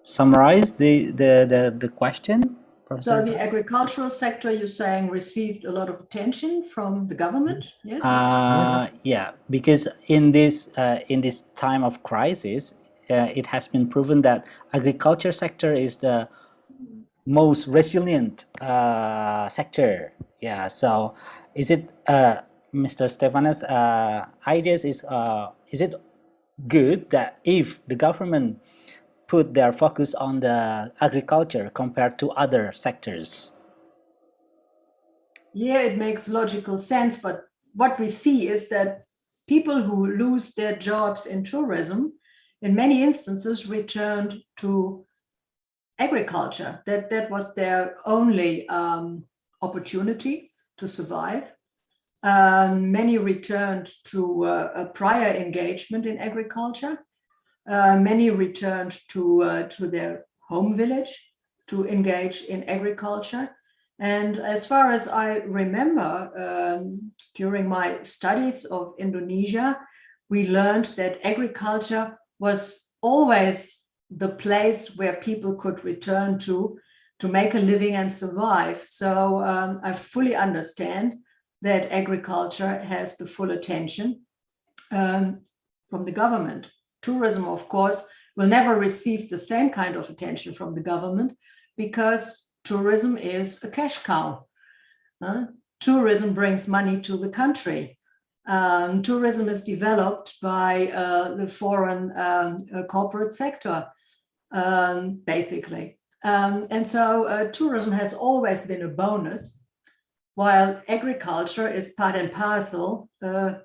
S1: summarize the question, Professor?
S2: So the agricultural sector, you're saying, received a lot of attention from the government, yes?
S1: Yeah, because in this time of crisis, it has been proven that agriculture sector is the most resilient sector. Yeah. So, is it Mr. Stefanos' ideas is it good that if the government put their focus on the agriculture compared to other sectors?
S2: Yeah, it makes logical sense, but what we see is that people who lose their jobs in tourism, in many instances, returned to agriculture. That was their only opportunity to survive. Many returned to a prior engagement in agriculture. Many returned to their home village to engage in agriculture. And as far as I remember, during my studies of Indonesia, we learned that agriculture was always the place where people could return to make a living and survive. So I fully understand that agriculture has the full attention from the government. Tourism, of course, will never receive the same kind of attention from the government because tourism is a cash cow. Tourism brings money to the country. Tourism is developed by the foreign corporate sector, basically. And so tourism has always been a bonus, while agriculture is part and parcel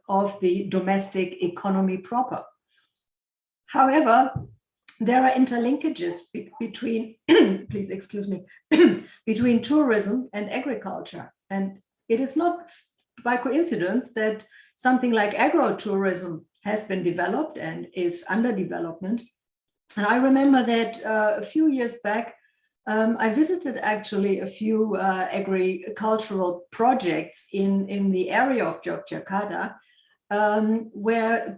S2: of the domestic economy proper. However, there are interlinkages between, please excuse me, between tourism and agriculture. And it is not by coincidence that something like agrotourism has been developed and is under development. And I remember that a few years back, I visited actually a few agricultural projects in the area of Yogyakarta, where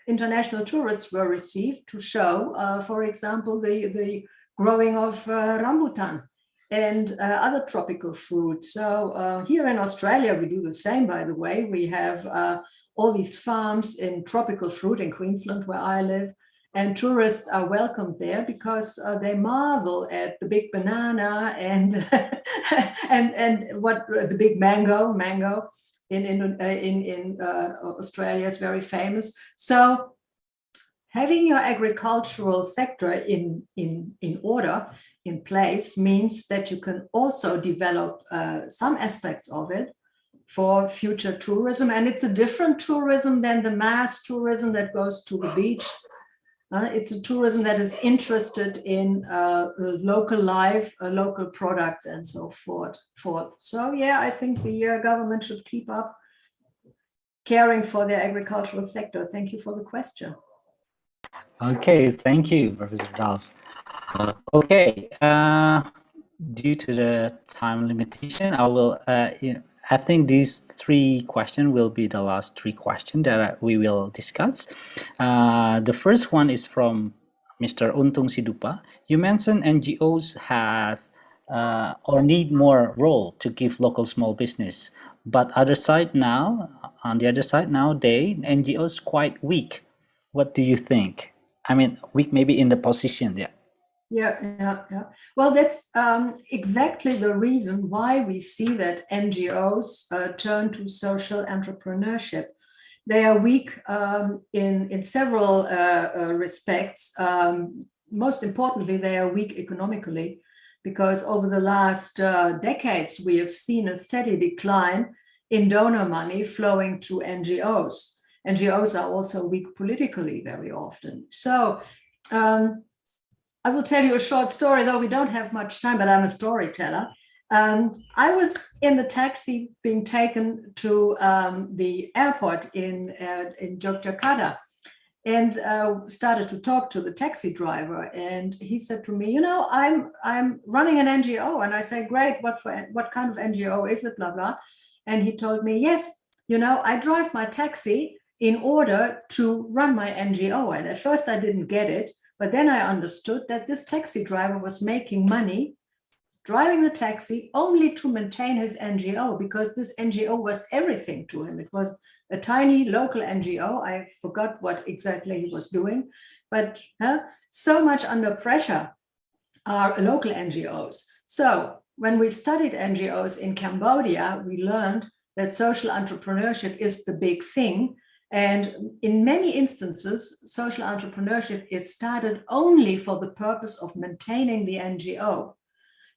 S2: international tourists were received to show, for example, the growing of rambutan and other tropical fruits. So here in Australia, we do the same, by the way. We have all these farms in tropical fruit in Queensland, where I live. And tourists are welcomed there because they marvel at the big banana and and what the big mango in Australia is very famous. So having your agricultural sector in order, in place, means that you can also develop some aspects of it for future tourism. And it's a different tourism than the mass tourism that goes to the beach. It's a tourism that is interested in local life, local products, and so forth. So yeah, I think the government should keep up caring for their agricultural sector. Thank you for the question.
S1: Okay, thank you, Professor Dals. Okay, due to the time limitation, I will. I think these three questions will be the last three questions that we will discuss. The first one is from Mr. Untung Sidupa. You mentioned NGOs have or need more role to give local small business, but on the other side nowadays, NGOs quite weak. What do you think? I mean, weak maybe in the position, yeah.
S2: Yeah. Well, that's exactly the reason why we see that NGOs turn to social entrepreneurship. They are weak in several respects. Most importantly, they are weak economically, because over the last decades, we have seen a steady decline in donor money flowing to NGOs. NGOs are also weak politically very often. So I will tell you a short story, though we don't have much time, but I'm a storyteller. I was in the taxi being taken to the airport in Yogyakarta, and started to talk to the taxi driver. And he said to me, I'm running an NGO. And I said, great, what kind of NGO is it, blah, blah. And he told me, yes, I drive my taxi in order to run my NGO. And at first I didn't get it, but then I understood that this taxi driver was making money driving the taxi only to maintain his NGO, because this NGO was everything to him. It was a tiny local NGO. I forgot what exactly he was doing, but so much under pressure are local NGOs. So when we studied NGOs in Cambodia, we learned that social entrepreneurship is the big thing. And in many instances, social entrepreneurship is started only for the purpose of maintaining the NGO.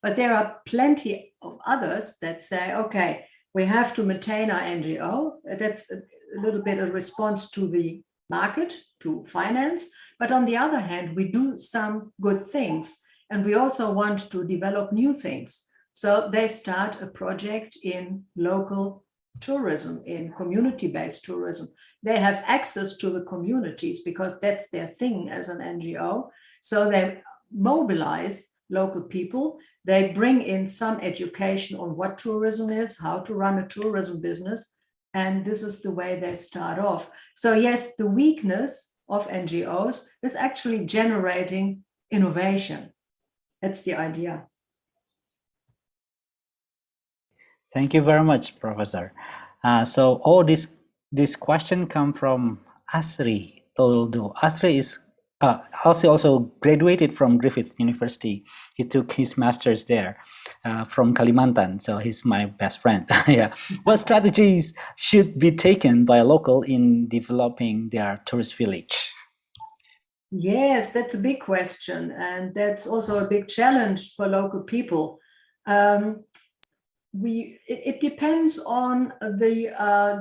S2: But there are plenty of others that say, okay, we have to maintain our NGO. That's a little bit a response to the market, to finance. But on the other hand, we do some good things. And we also want to develop new things. So they start a project in local tourism, in community-based tourism. They have access to the communities because that's their thing as an NGO. So they mobilize local people. They bring in some education on what tourism is, how to run a tourism business. And this is the way they start off. So yes, the weakness of NGOs is actually generating innovation. That's the idea.
S1: Thank you very much, Professor. So this question come from Asri Toldo. Asri is also graduated from Griffith University. He took his master's there from Kalimantan. So he's my best friend. Yeah. What strategies should be taken by a local in developing their tourist village?
S2: Yes, that's a big question. And that's also a big challenge for local people. It depends on the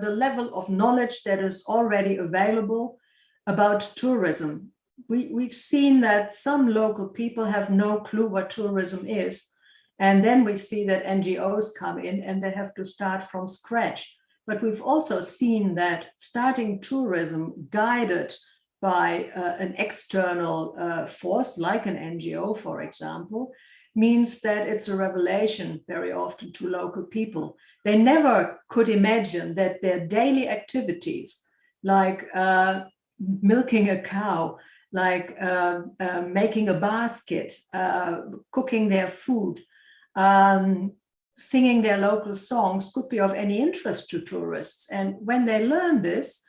S2: level of knowledge that is already available about tourism. We've seen that some local people have no clue what tourism is. And then we see that NGOs come in and they have to start from scratch. But we've also seen that starting tourism guided by an external force, like an NGO, for example, means that it's a revelation very often to local people. They never could imagine that their daily activities, like milking a cow, like making a basket, cooking their food, singing their local songs, could be of any interest to tourists. And when they learn this,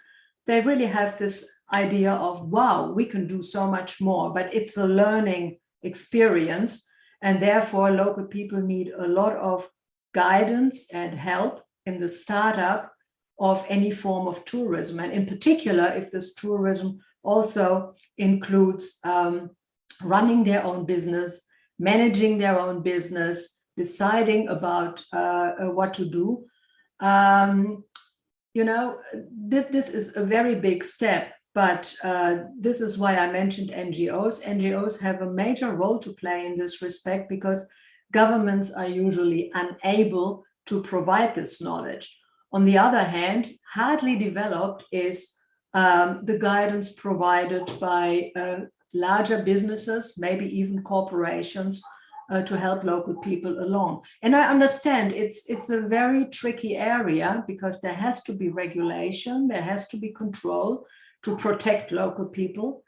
S2: they really have this idea of, wow, we can do so much more, but it's a learning experience. And therefore, local people need a lot of guidance and help in the startup of any form of tourism. And in particular, if this tourism also includes running their own business, managing their own business, deciding about what to do. This is a very big step. But this is why I mentioned NGOs. NGOs have a major role to play in this respect because governments are usually unable to provide this knowledge. On the other hand, hardly developed is the guidance provided by larger businesses, maybe even corporations, to help local people along. And I understand it's a very tricky area because there has to be regulation, there has to be control to protect local people,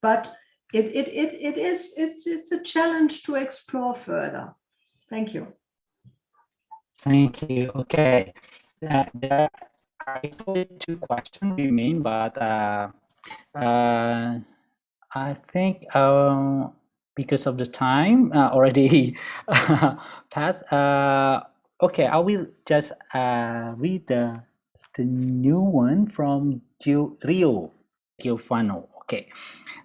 S2: but it's a challenge to explore further. Thank you.
S1: Thank you. Okay, there are actually two questions remain, but I think because of the time already passed. Okay, I will just read the new one from Rio Giovanno. Okay,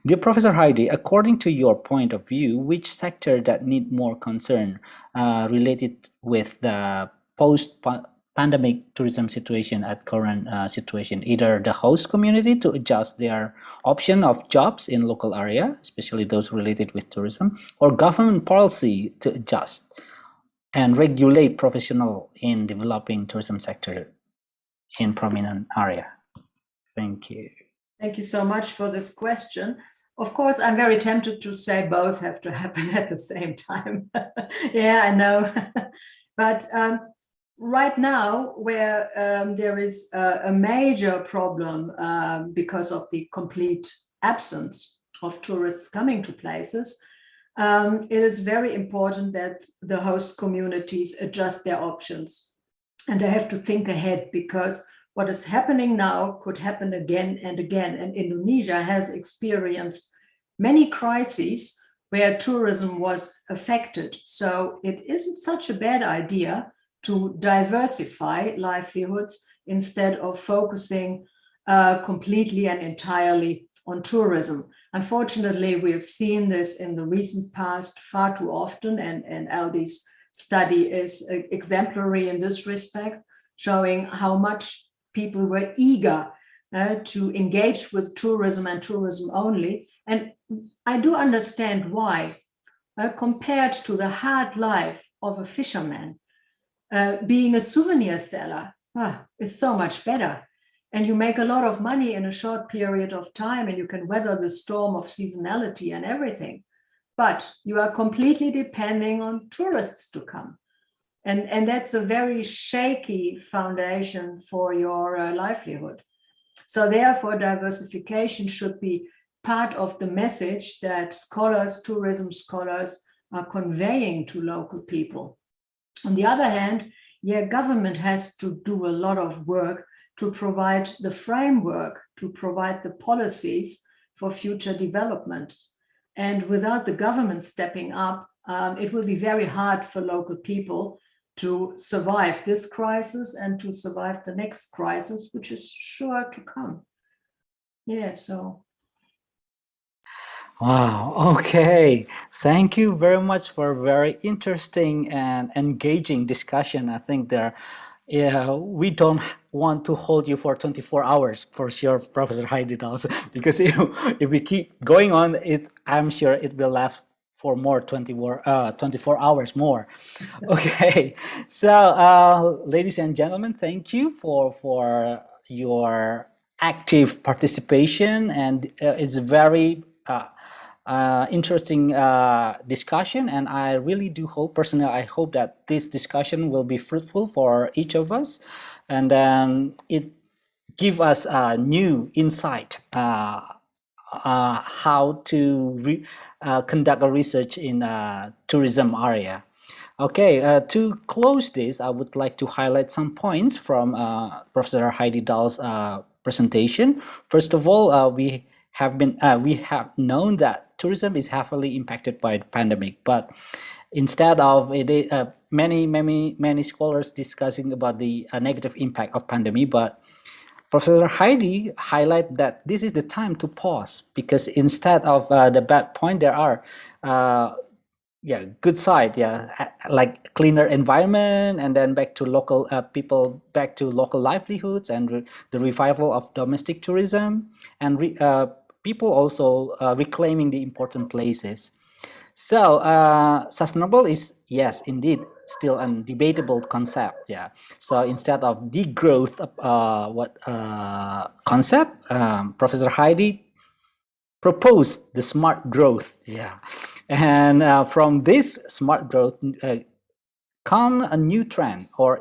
S1: dear Professor Heidi, according to your point of view, which sector that need more concern related with the post-pandemic tourism situation at current situation? Either the host community to adjust their option of jobs in local area, especially those related with tourism, or government policy to adjust and regulate professional in developing tourism sector in prominent area. Thank you.
S2: Thank you so much for this question. Of course, I'm very tempted to say both have to happen at the same time. Yeah, I know. But right now, where there is a major problem because of the complete absence of tourists coming to places, it is very important that the host communities adjust their options. And they have to think ahead, because what is happening now could happen again and again. And Indonesia has experienced many crises where tourism was affected. So it isn't such a bad idea to diversify livelihoods instead of focusing completely and entirely on tourism. Unfortunately, we have seen this in the recent past far too often, and Aldi's study is exemplary in this respect, showing how much people were eager to engage with tourism and tourism only. And I do understand why, compared to the hard life of a fisherman, being a souvenir seller is so much better. And you make a lot of money in a short period of time, and you can weather the storm of seasonality and everything. But you are completely depending on tourists to come. And that's a very shaky foundation for your livelihood. So therefore, diversification should be part of the message that scholars, tourism scholars, are conveying to local people. On the other hand, government has to do a lot of work to provide the framework, to provide the policies for future development. And without the government stepping up, it will be very hard for local people to survive this crisis and to survive the next crisis, which is sure to come. Yeah, so.
S1: Wow, okay. Thank you very much for a very interesting and engaging discussion. I think we don't want to hold you for 24 hours for sure, Professor Heidi Dawes, because if we keep going on, I'm sure it will last for more 24 hours more. Okay, so ladies and gentlemen, thank you for your active participation, and it's very interesting discussion, and I really do hope, personally, I hope that this discussion will be fruitful for each of us, and then it give us a new insight how to conduct a research in tourism area. Okay, to close this, I would like to highlight some points from Professor Heidi Dahl's presentation. First of all, we have known that tourism is heavily impacted by the pandemic, but instead of it, many scholars discussing about the negative impact of pandemic, but Professor Heidi highlight that this is the time to pause, because instead of the bad point, there are good side, like cleaner environment, and then back to local people, back to local livelihoods, and the revival of domestic tourism, and people also reclaiming the important places. So sustainable is, yes, indeed, still a debatable concept. Yeah. So instead of degrowth concept, Professor Heidi proposed the smart growth. Yeah. And from this smart growth come a new trend or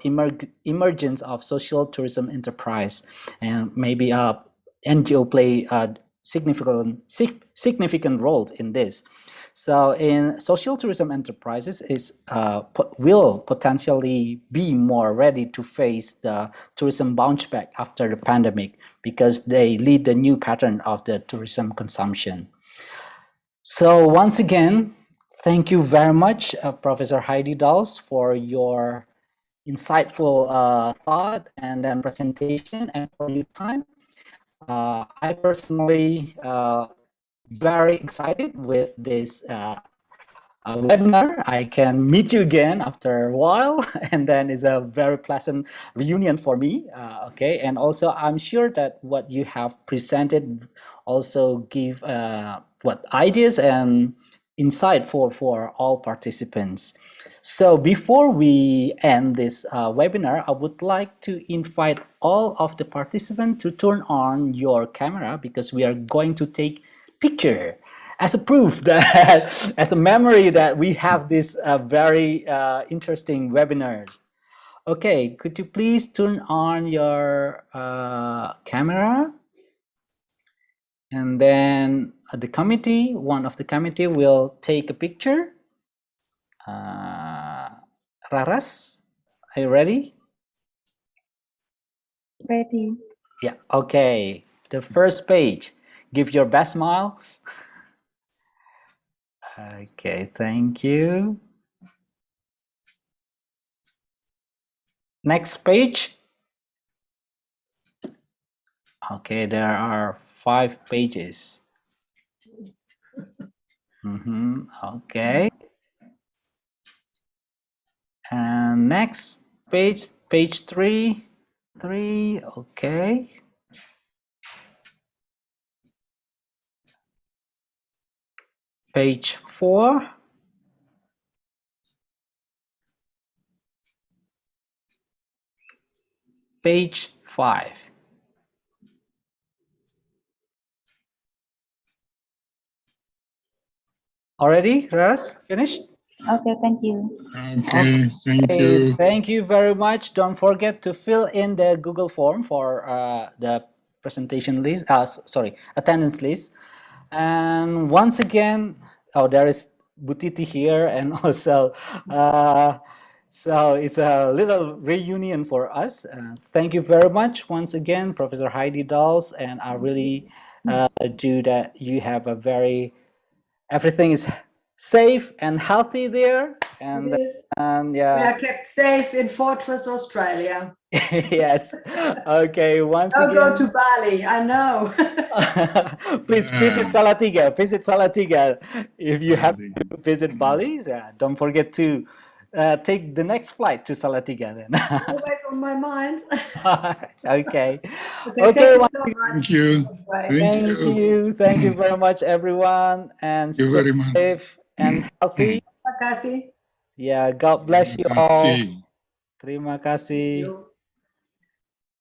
S1: emergence of social tourism enterprise, and maybe NGO play a significant role in this. So in social tourism enterprises will potentially be more ready to face the tourism bounce back after the pandemic, because they lead the new pattern of the tourism consumption. So once again, thank you very much, Professor Heidi Dahls, for your insightful thought and then presentation, and for your time. I personally very excited with this webinar. I can meet you again after a while, and then it's a very pleasant reunion for me. Okay, and also I'm sure that what you have presented also give ideas and insight for all participants. So before we end this webinar, I would like to invite all of the participants to turn on your camera, because we are going to take picture as a proof that, as a memory that we have this very interesting webinars. Okay, could you please turn on your camera? And then the committee, one of the committee will take a picture. Raras, are you ready?
S5: Ready.
S1: Yeah, okay. The first page, give your best smile. Okay, thank you. Next page. Okay, there are 5 pages. Okay. And next page, page 3. 3, okay. Page 4. Page 5. Already, Ras? Finished?
S5: Okay, thank you.
S6: Okay, thank you.
S1: Thank you very much. Don't forget to fill in the Google form for the presentation list. Sorry, attendance list. And once again, oh, there is Butiti here, and also, so it's a little reunion for us. Thank you very much once again, Professor Heidi Dals, and I really do that. You have a very, everything is safe and healthy there, and
S2: It is.
S1: and
S2: We
S1: yeah.
S2: are kept safe in Fortress, Australia.
S1: Yes. Okay. Once
S2: Don't
S1: again.
S2: go to Bali, I know.
S1: Please visit Salatiga. Visit Salatiga. If you have to visit Bali, don't forget to take the next flight to Salatiga then.
S2: Always on my mind.
S1: Okay.
S2: Okay, thank you so much.
S6: Thank you.
S1: Thank you. Thank you very much, everyone. And
S6: Thank you
S1: stay
S6: very much.
S1: safe and healthy.
S2: Terima kasih.
S1: Yeah. God bless you
S6: Terima
S1: all.
S6: kasih.
S1: Terima kasih.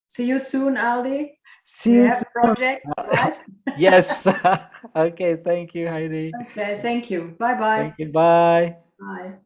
S2: See you soon, Aldi.
S1: See
S2: We
S1: you
S2: have
S1: soon.
S2: projects, right?
S1: Yes. Okay. Thank you, Heidi.
S2: Okay, thank you. Bye-bye.
S1: Thank you. Bye.
S2: Bye.